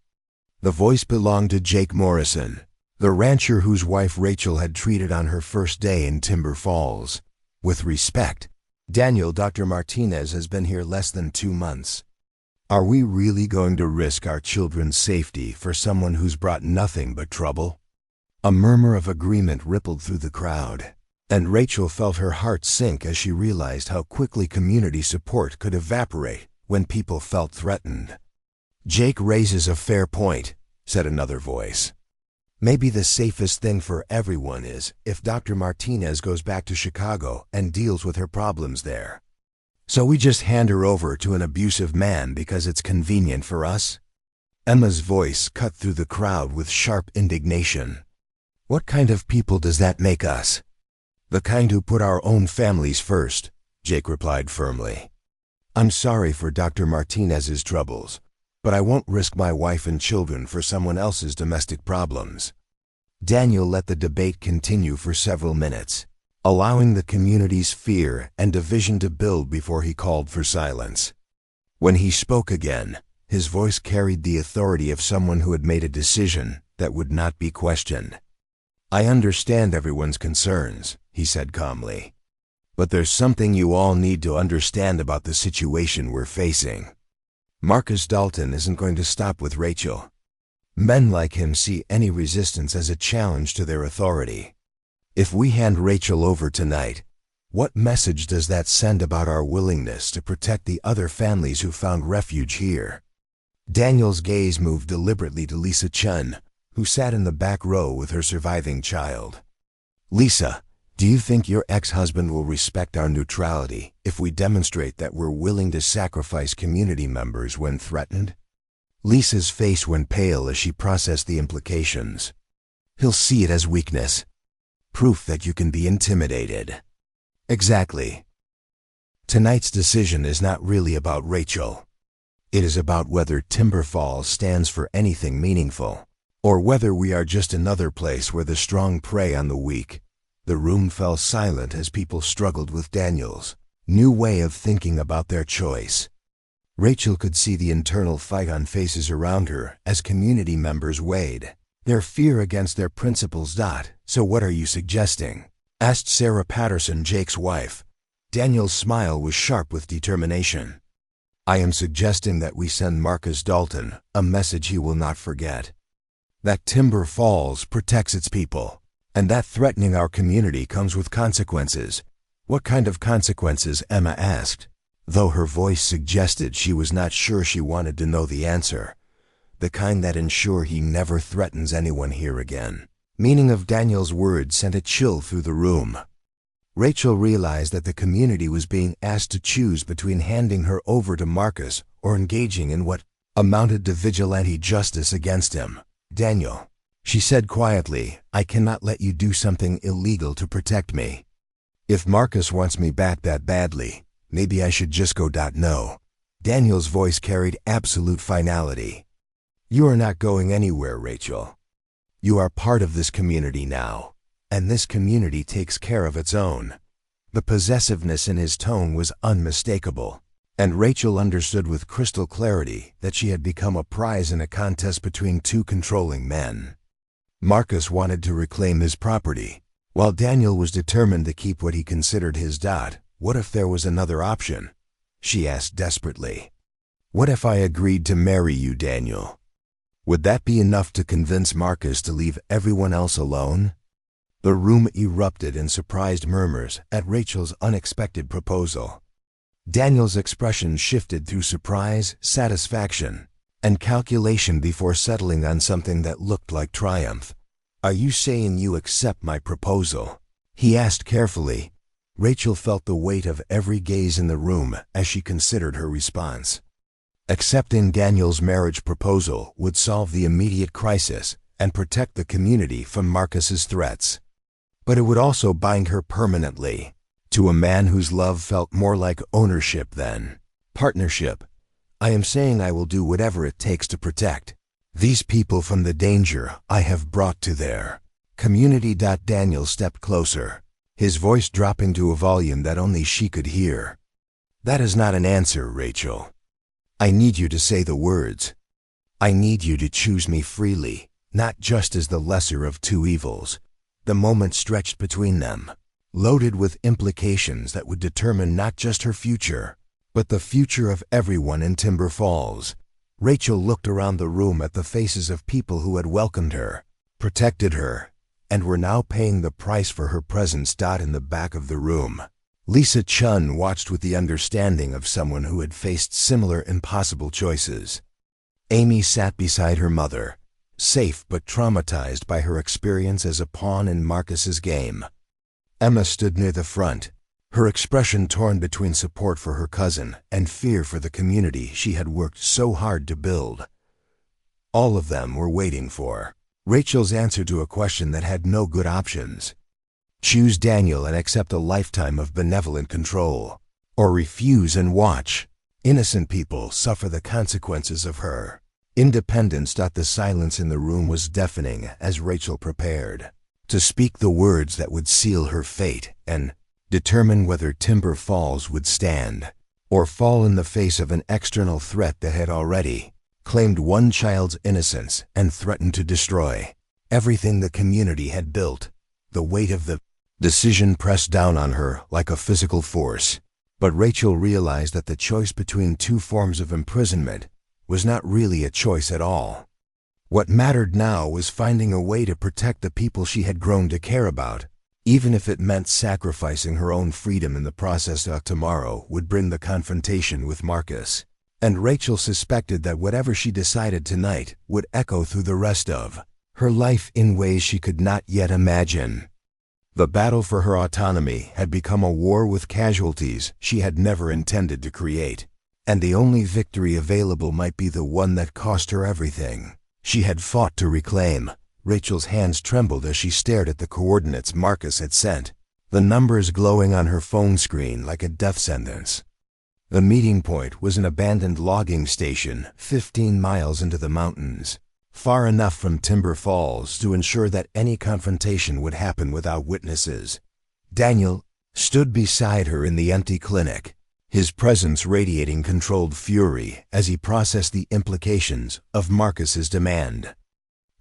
The voice belonged to Jake Morrison, the rancher whose wife Rachel had treated on her first day in Timber Falls with respect. Daniel, Dr. Martinez has been here less than 2 months. Are we really going to risk our children's safety for someone who's brought nothing but trouble? A murmur of agreement rippled through the crowd, and Rachel felt her heart sink as she realized how quickly community support could evaporate when people felt threatened. Jake raises a fair point, said another voice. Maybe the safest thing for everyone is if Dr. Martinez goes back to Chicago and deals with her problems there. So we just hand her over to an abusive man because it's convenient for us? Emma's voice cut through the crowd with sharp indignation. What kind of people does that make us? The kind who put our own families first, Jake replied firmly. I'm sorry for Dr. Martinez's troubles, but I won't risk my wife and children for someone else's domestic problems. Daniel let the debate continue for several minutes, allowing the community's fear and division to build before he called for silence. When he spoke again, his voice carried the authority of someone who had made a decision that would not be questioned. I understand everyone's concerns, he said calmly. But there's something you all need to understand about the situation we're facing. Marcus Dalton isn't going to stop with Rachel. Men like him see any resistance as a challenge to their authority. If we hand Rachel over tonight, what message does that send about our willingness to protect the other families who found refuge here? Daniel's gaze moved deliberately to Lisa Chun, who sat in the back row with her surviving child. Lisa, do you think your ex-husband will respect our neutrality if we demonstrate that we're willing to sacrifice community members when threatened? Lisa's face went pale as she processed the implications. He'll see it as weakness. Proof that you can be intimidated. Exactly. Tonight's decision is not really about Rachel. It is about whether Timber Falls stands for anything meaningful, or whether we are just another place where the strong prey on the weak. The room fell silent as people struggled with Daniel's new way of thinking about their choice. Rachel could see the internal fight on faces around her as community members weighed their fear against their principles. So what are you suggesting? Asked Sarah Patterson, Jake's wife. Daniel's smile was sharp with determination. I am suggesting that we send Marcus Dalton a message he will not forget. That Timber Falls protects its people, and that threatening our community comes with consequences. What kind of consequences? Emma asked, though her voice suggested she was not sure she wanted to know the answer. The kind that ensure he never threatens anyone here again. Meaning of Daniel's words sent a chill through the room. Rachel realized that the community was being asked to choose between handing her over to Marcus or engaging in what amounted to vigilante justice against him. Daniel, she said quietly, I cannot let you do something illegal to protect me. If Marcus wants me back that badly, maybe I should just go. No. Daniel's voice carried absolute finality. You are not going anywhere, Rachel. You are part of this community now, and this community takes care of its own. The possessiveness in his tone was unmistakable, and Rachel understood with crystal clarity that she had become a prize in a contest between two controlling men. Marcus wanted to reclaim his property, while Daniel was determined to keep what he considered his. What if there was another option? She asked desperately. What if I agreed to marry you, Daniel? Would that be enough to convince Marcus to leave everyone else alone? The room erupted in surprised murmurs at Rachel's unexpected proposal. Daniel's expression shifted through surprise, satisfaction, and calculation before settling on something that looked like triumph. Are you saying you accept my proposal? He asked carefully. Rachel felt the weight of every gaze in the room as she considered her response. Accepting Daniel's marriage proposal would solve the immediate crisis and protect the community from Marcus's threats. But it would also bind her permanently to a man whose love felt more like ownership than partnership. I am saying I will do whatever it takes to protect these people from the danger I have brought to their community. Daniel stepped closer, his voice dropping to a volume that only she could hear. That is not an answer, Rachel. I need you to say the words. I need you to choose me freely, not just as the lesser of two evils. The moment stretched between them, loaded with implications that would determine not just her future, but the future of everyone in Timber Falls. Rachel looked around the room at the faces of people who had welcomed her, protected her, and were now paying the price for her presence. In the back of the room, Lisa Chun watched with the understanding of someone who had faced similar impossible choices. Amy sat beside her mother, safe but traumatized by her experience as a pawn in Marcus's game. Emma stood near the front, her expression torn between support for her cousin and fear for the community she had worked so hard to build. All of them were waiting for Rachel's answer to a question that had no good options. Choose Daniel and accept a lifetime of benevolent control, or refuse and watch innocent people suffer the consequences of her independence. The silence in the room was deafening as Rachel prepared to speak the words that would seal her fate and determine whether Timber Falls would stand or fall in the face of an external threat that had already claimed one child's innocence and threatened to destroy everything the community had built. The weight of the decision pressed down on her like a physical force, but Rachel realized that the choice between two forms of imprisonment was not really a choice at all. What mattered now was finding a way to protect the people she had grown to care about, even if it meant sacrificing her own freedom in the process. Tomorrow would bring the confrontation with Marcus, and Rachel suspected that whatever she decided tonight would echo through the rest of her life in ways she could not yet imagine. The battle for her autonomy had become a war with casualties she had never intended to create, and the only victory available might be the one that cost her everything she had fought to reclaim. Rachel's hands trembled as she stared at the coordinates Marcus had sent, the numbers glowing on her phone screen like a death sentence. The meeting point was an abandoned logging station 15 miles into the mountains, far enough from Timber Falls to ensure that any confrontation would happen without witnesses. Daniel stood beside her in the empty clinic, his presence radiating controlled fury as he processed the implications of Marcus's demand.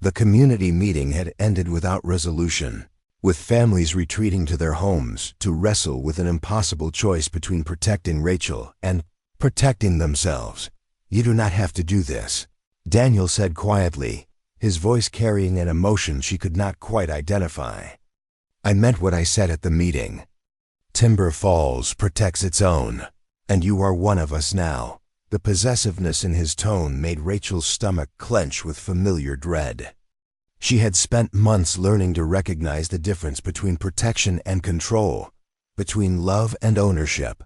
The community meeting had ended without resolution, with families retreating to their homes to wrestle with an impossible choice between protecting Rachel and protecting themselves. "You do not have to do this," Daniel said quietly, his voice carrying an emotion she could not quite identify. "I meant what I said at the meeting. Timber Falls protects its own, and you are one of us now." The possessiveness in his tone made Rachel's stomach clench with familiar dread. She had spent months learning to recognize the difference between protection and control, between love and ownership.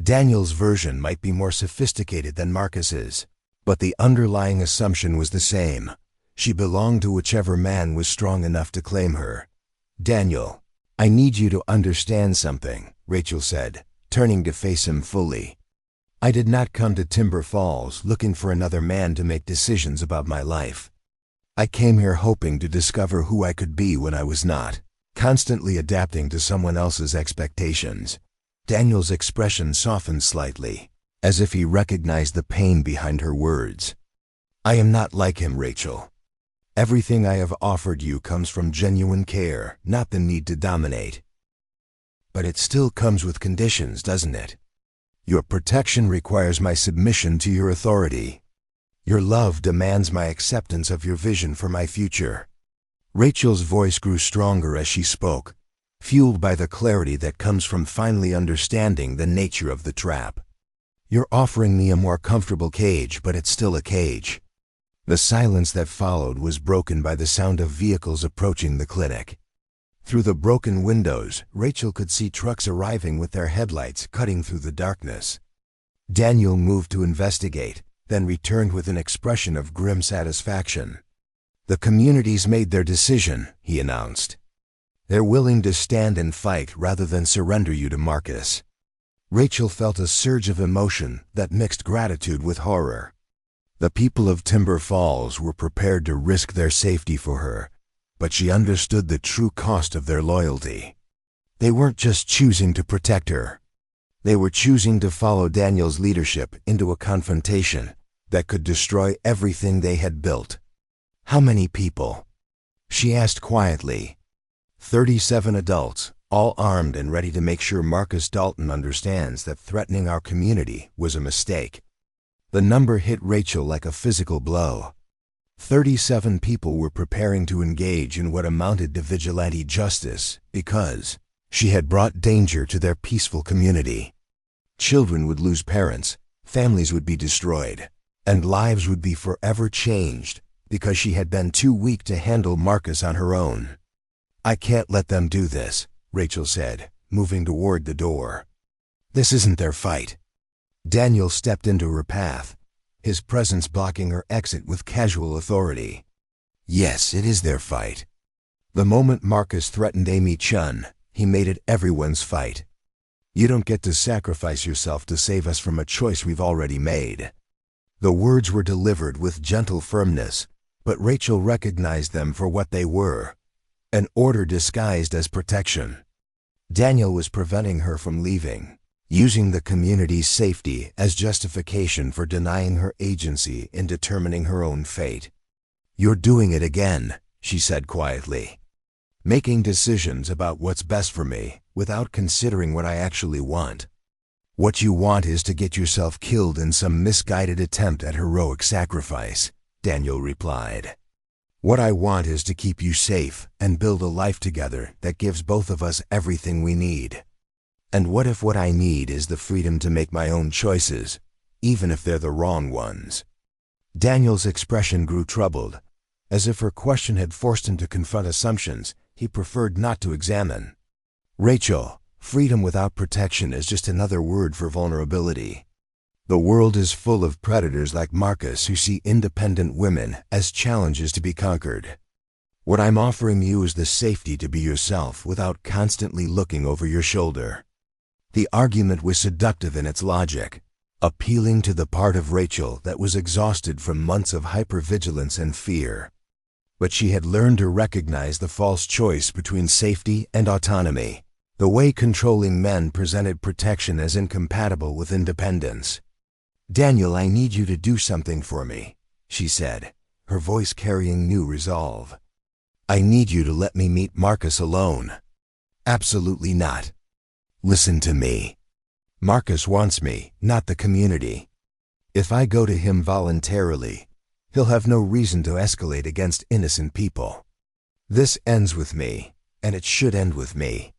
Daniel's version might be more sophisticated than Marcus's, but the underlying assumption was the same. She belonged to whichever man was strong enough to claim her. "Daniel, I need you to understand something," Rachel said, turning to face him fully. "I did not come to Timber Falls looking for another man to make decisions about my life. I came here hoping to discover who I could be when I was not, constantly adapting to someone else's expectations." Daniel's expression softened slightly, as if he recognized the pain behind her words. "I am not like him, Rachel. Everything I have offered you comes from genuine care, not the need to dominate. But it still comes with conditions, doesn't it? Your protection requires my submission to your authority. Your love demands my acceptance of your vision for my future." Rachel's voice grew stronger as she spoke, fueled by the clarity that comes from finally understanding the nature of the trap. "You're offering me a more comfortable cage, but it's still a cage." The silence that followed was broken by the sound of vehicles approaching the clinic. Through the broken windows, Rachel could see trucks arriving with their headlights cutting through the darkness. Daniel moved to investigate, then returned with an expression of grim satisfaction. "The community's made their decision," he announced. "They're willing to stand and fight rather than surrender you to Marcus." Rachel felt a surge of emotion that mixed gratitude with horror. The people of Timber Falls were prepared to risk their safety for her, but she understood the true cost of their loyalty. They weren't just choosing to protect her. They were choosing to follow Daniel's leadership into a confrontation that could destroy everything they had built. "How many people?" she asked quietly. 37 adults, all armed and ready to make sure Marcus Dalton understands that threatening our community was a mistake. The number hit Rachel like a physical blow. 37 people were preparing to engage in what amounted to vigilante justice because she had brought danger to their peaceful community. Children would lose parents, families would be destroyed, and lives would be forever changed because she had been too weak to handle Marcus on her own. "I can't let them do this," Rachel said, moving toward the door. "This isn't their fight." Daniel stepped into her path, his presence blocking her exit with casual authority. "Yes, it is their fight. The moment Marcus threatened Amy Chun, he made it everyone's fight. You don't get to sacrifice yourself to save us from a choice we've already made." The words were delivered with gentle firmness, but Rachel recognized them for what they were: an order disguised as protection. Daniel was preventing her from leaving, using the community's safety as justification for denying her agency in determining her own fate. "You're doing it again," she said quietly. "Making decisions about what's best for me without considering what I actually want. What you want is to get yourself killed in some misguided attempt at heroic sacrifice," Daniel replied. "What I want is to keep you safe and build a life together that gives both of us everything we need. And what if what I need is the freedom to make my own choices, even if they're the wrong ones?" Daniel's expression grew troubled, as if her question had forced him to confront assumptions he preferred not to examine. "Rachel, freedom without protection is just another word for vulnerability. The world is full of predators like Marcus who see independent women as challenges to be conquered. What I'm offering you is the safety to be yourself without constantly looking over your shoulder." The argument was seductive in its logic, appealing to the part of Rachel that was exhausted from months of hypervigilance and fear. But she had learned to recognize the false choice between safety and autonomy, the way controlling men presented protection as incompatible with independence. "Daniel, I need you to do something for me," she said, her voice carrying new resolve. "I need you to let me meet Marcus alone." "Absolutely not. Listen to me. Marcus wants me, not the community. If I go to him voluntarily, he'll have no reason to escalate against innocent people. This ends with me, and it should end with me."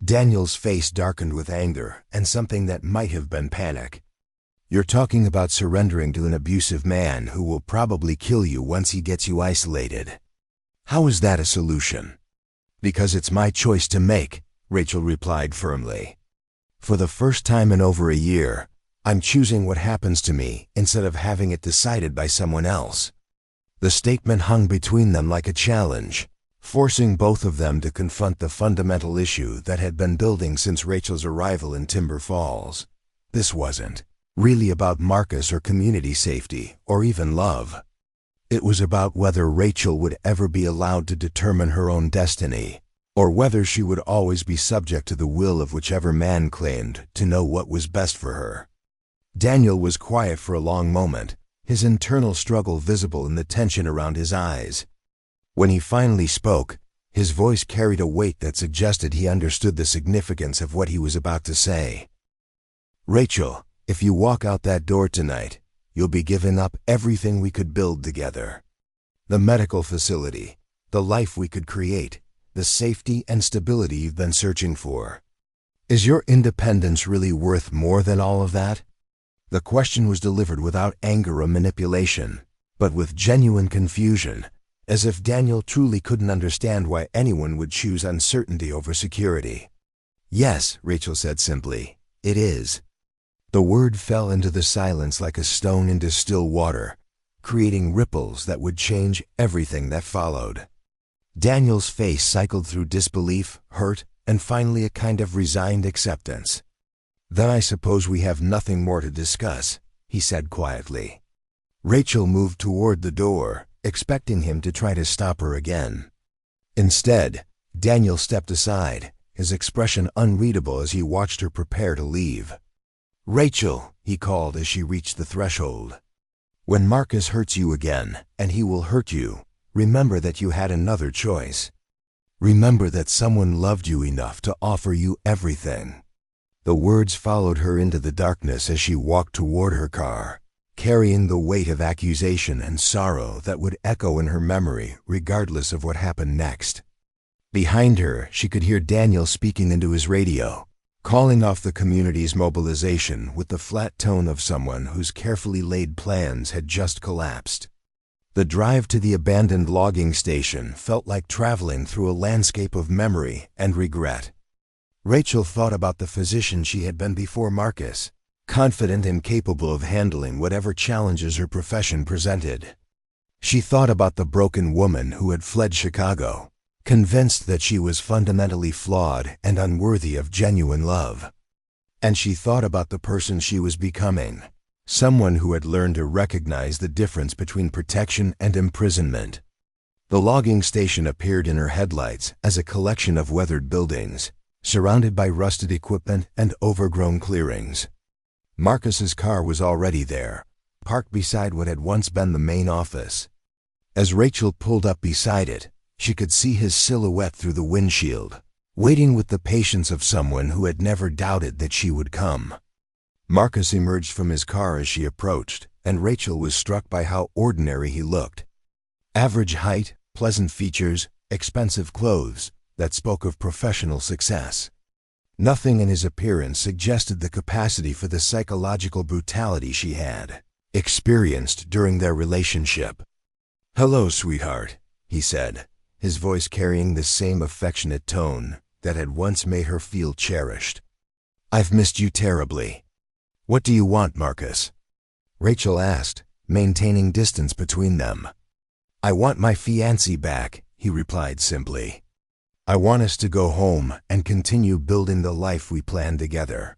Daniel's face darkened with anger and something that might have been panic. "You're talking about surrendering to an abusive man who will probably kill you once he gets you isolated. How is that a solution?" "Because it's my choice to make," Rachel replied firmly. "For the first time in over a year, I'm choosing what happens to me instead of having it decided by someone else." The statement hung between them like a challenge, forcing both of them to confront the fundamental issue that had been building since Rachel's arrival in Timber Falls. This wasn't really about Marcus or community safety or even love. It was about whether Rachel would ever be allowed to determine her own destiny, or whether she would always be subject to the will of whichever man claimed to know what was best for her. Daniel was quiet for a long moment, his internal struggle visible in the tension around his eyes. When he finally spoke, his voice carried a weight that suggested he understood the significance of what he was about to say. "Rachel, if you walk out that door tonight, you'll be giving up everything we could build together. The medical facility, the life we could create, the safety and stability you've been searching for. Is your independence really worth more than all of that?" The question was delivered without anger or manipulation, but with genuine confusion, as if Daniel truly couldn't understand why anyone would choose uncertainty over security. "Yes," Rachel said simply, "it is." The word fell into the silence like a stone into still water, creating ripples that would change everything that followed. Daniel's face cycled through disbelief, hurt, and finally a kind of resigned acceptance. "Then I suppose we have nothing more to discuss," he said quietly. Rachel moved toward the door, expecting him to try to stop her again. Instead, Daniel stepped aside, his expression unreadable as he watched her prepare to leave. "Rachel," he called as she reached the threshold. "When Marcus hurts you again, and he will hurt you, remember that you had another choice. Remember that someone loved you enough to offer you everything." The words followed her into the darkness as she walked toward her car, carrying the weight of accusation and sorrow that would echo in her memory regardless of what happened next. Behind her, she could hear Daniel speaking into his radio, calling off the community's mobilization with the flat tone of someone whose carefully laid plans had just collapsed. The drive to the abandoned logging station felt like traveling through a landscape of memory and regret. Rachel thought about the physician she had been before Marcus, confident and capable of handling whatever challenges her profession presented. She thought about the broken woman who had fled Chicago, convinced that she was fundamentally flawed and unworthy of genuine love. And she thought about the person she was becoming, someone who had learned to recognize the difference between protection and imprisonment. The logging station appeared in her headlights as a collection of weathered buildings, surrounded by rusted equipment and overgrown clearings. Marcus's car was already there, parked beside what had once been the main office. As Rachel pulled up beside it, she could see his silhouette through the windshield, waiting with the patience of someone who had never doubted that she would come. Marcus emerged from his car as she approached, and Rachel was struck by how ordinary he looked. Average height, pleasant features, expensive clothes that spoke of professional success. Nothing in his appearance suggested the capacity for the psychological brutality she had experienced during their relationship. "Hello, sweetheart," he said, his voice carrying the same affectionate tone that had once made her feel cherished. "I've missed you terribly." "What do you want, Marcus?" Rachel asked, maintaining distance between them. "I want my fiancée back," he replied simply. "I want us to go home and continue building the life we planned together.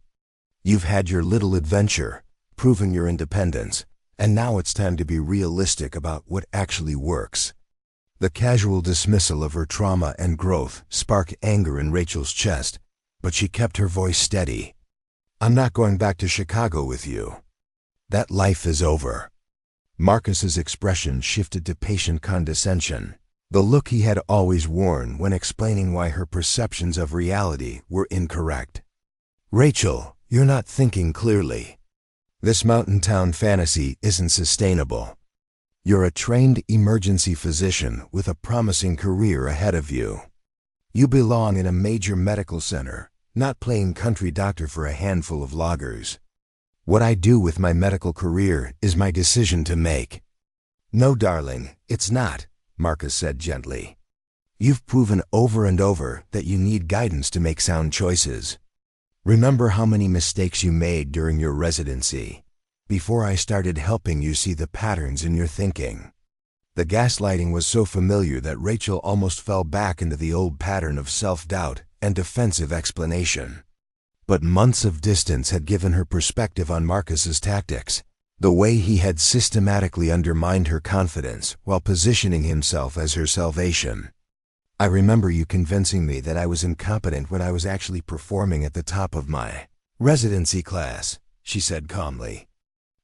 You've had your little adventure, proven your independence, and now it's time to be realistic about what actually works. The casual dismissal of her trauma and growth sparked anger in Rachel's chest, but she kept her voice steady. I'm not going back to Chicago with you. That life is over. Marcus's expression shifted to patient condescension, the look he had always worn when explaining why her perceptions of reality were incorrect. Rachel, you're not thinking clearly. This mountain town fantasy isn't sustainable. You're a trained emergency physician with a promising career ahead of you. You belong in a major medical center, not playing country doctor for a handful of loggers. What I do with my medical career is my decision to make. No, darling, it's not, Marcus said gently. You've proven over and over that you need guidance to make sound choices. Remember how many mistakes you made during your residency, before I started helping you see the patterns in your thinking. The gaslighting was so familiar that Rachel almost fell back into the old pattern of self-doubt and defensive explanation. But months of distance had given her perspective on Marcus's tactics, the way he had systematically undermined her confidence while positioning himself as her salvation. I remember you convincing me that I was incompetent when I was actually performing at the top of my residency class, she said calmly.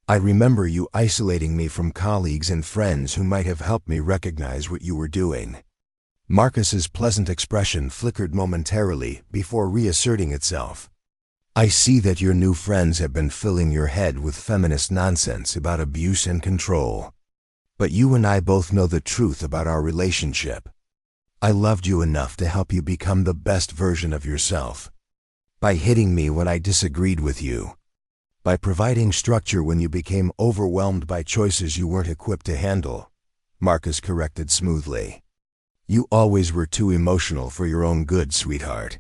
I remember you isolating me from colleagues and friends who might have helped me recognize what you were doing. Marcus's pleasant expression flickered momentarily before reasserting itself. I see that your new friends have been filling your head with feminist nonsense about abuse and control. But you and I both know the truth about our relationship. I loved you enough to help you become the best version of yourself. By hitting me when I disagreed with you. By providing structure when you became overwhelmed by choices you weren't equipped to handle, Marcus corrected smoothly. You always were too emotional for your own good, sweetheart.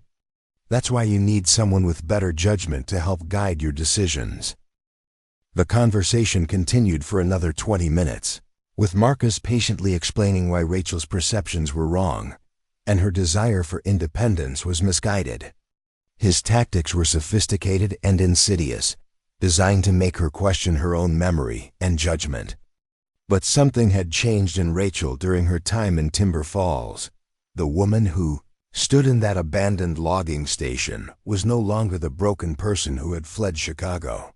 That's why you need someone with better judgment to help guide your decisions. The conversation continued for another 20 minutes, with Marcus patiently explaining why Rachel's perceptions were wrong, and her desire for independence was misguided. His tactics were sophisticated and insidious, designed to make her question her own memory and judgment. But something had changed in Rachel during her time in Timber Falls. The woman who stood in that abandoned logging station was no longer the broken person who had fled Chicago.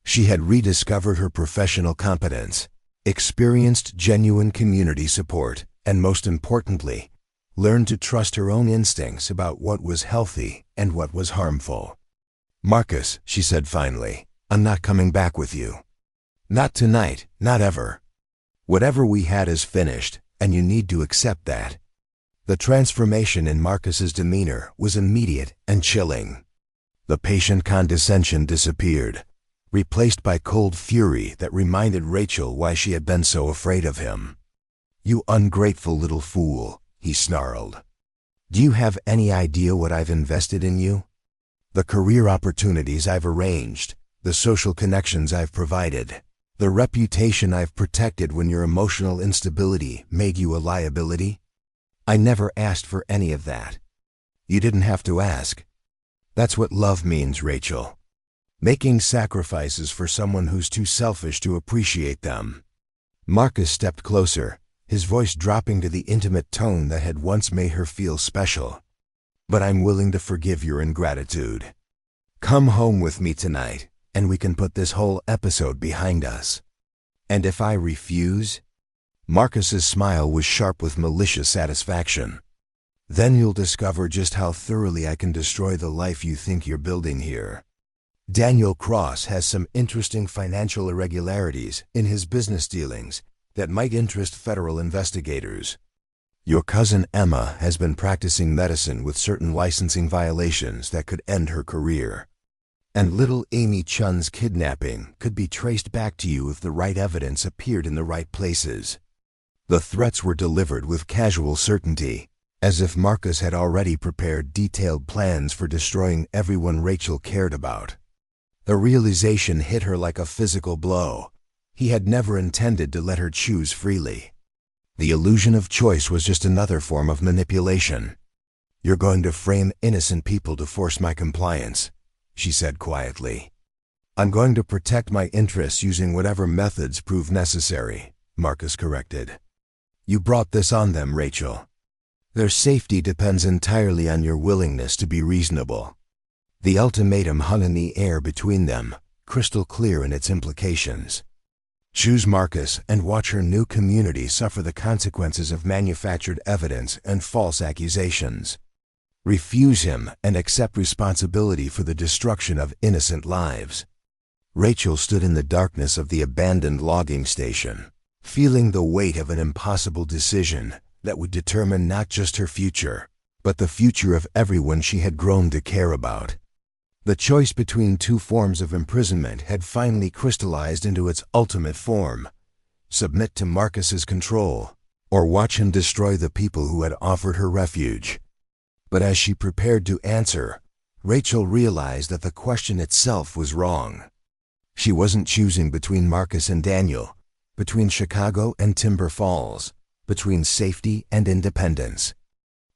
She had rediscovered her professional competence, experienced genuine community support, and most importantly, learned to trust her own instincts about what was healthy and what was harmful. Marcus, she said finally, I'm not coming back with you. Not tonight, not ever. Whatever we had is finished, and you need to accept that. The transformation in Marcus's demeanor was immediate and chilling. The patient condescension disappeared, replaced by cold fury that reminded Rachel why she had been so afraid of him. You ungrateful little fool, he snarled. Do you have any idea what I've invested in you? The career opportunities I've arranged, the social connections I've provided, the reputation I've protected when your emotional instability made you a liability? I never asked for any of that. You didn't have to ask. That's what love means, Rachel. Making sacrifices for someone who's too selfish to appreciate them. Marcus stepped closer, his voice dropping to the intimate tone that had once made her feel special. But I'm willing to forgive your ingratitude. Come home with me tonight, and we can put this whole episode behind us. And if I refuse? Marcus's smile was sharp with malicious satisfaction. Then you'll discover just how thoroughly I can destroy the life you think you're building here. Daniel Cross has some interesting financial irregularities in his business dealings that might interest federal investigators. Your cousin Emma has been practicing medicine with certain licensing violations that could end her career. And little Amy Chun's kidnapping could be traced back to you if the right evidence appeared in the right places. The threats were delivered with casual certainty, as if Marcus had already prepared detailed plans for destroying everyone Rachel cared about. The realization hit her like a physical blow. He had never intended to let her choose freely. The illusion of choice was just another form of manipulation. You're going to frame innocent people to force my compliance, she said quietly. I'm going to protect my interests using whatever methods prove necessary, Marcus corrected. You brought this on them, Rachel. Their safety depends entirely on your willingness to be reasonable. The ultimatum hung in the air between them, crystal clear in its implications. Choose Marcus and watch her new community suffer the consequences of manufactured evidence and false accusations. Refuse him and accept responsibility for the destruction of innocent lives. Rachel stood in the darkness of the abandoned logging station, feeling the weight of an impossible decision that would determine not just her future, but the future of everyone she had grown to care about. The choice between two forms of imprisonment had finally crystallized into its ultimate form: submit to Marcus's control, or watch him destroy the people who had offered her refuge. But as she prepared to answer, Rachel realized that the question itself was wrong. She wasn't choosing between Marcus and Daniel, between Chicago and Timber Falls, between safety and independence.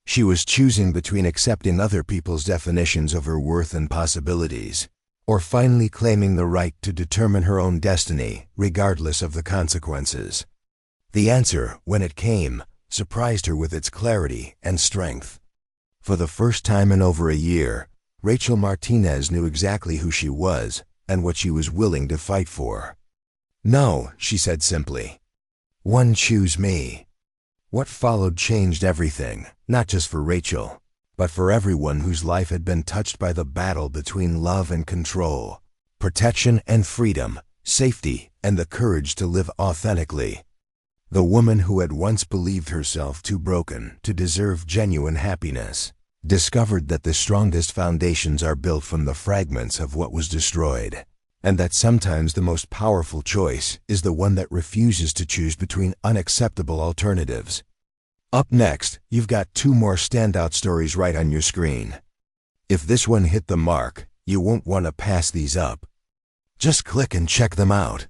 She was choosing between accepting other people's definitions of her worth and possibilities, or finally claiming the right to determine her own destiny, regardless of the consequences. The answer, when it came, surprised her with its clarity and strength. For the first time in over a year, Rachel Martinez knew exactly who she was and what she was willing to fight for. "No," she said simply. "One, choose me." What followed changed everything, not just for Rachel, but for everyone whose life had been touched by the battle between love and control, protection and freedom, safety and the courage to live authentically. The woman who had once believed herself too broken to deserve genuine happiness discovered that the strongest foundations are built from the fragments of what was destroyed, and that sometimes the most powerful choice is the one that refuses to choose between unacceptable alternatives. Up next, you've got two more standout stories right on your screen. If this one hit the mark, you won't want to pass these up. Just click and check them out.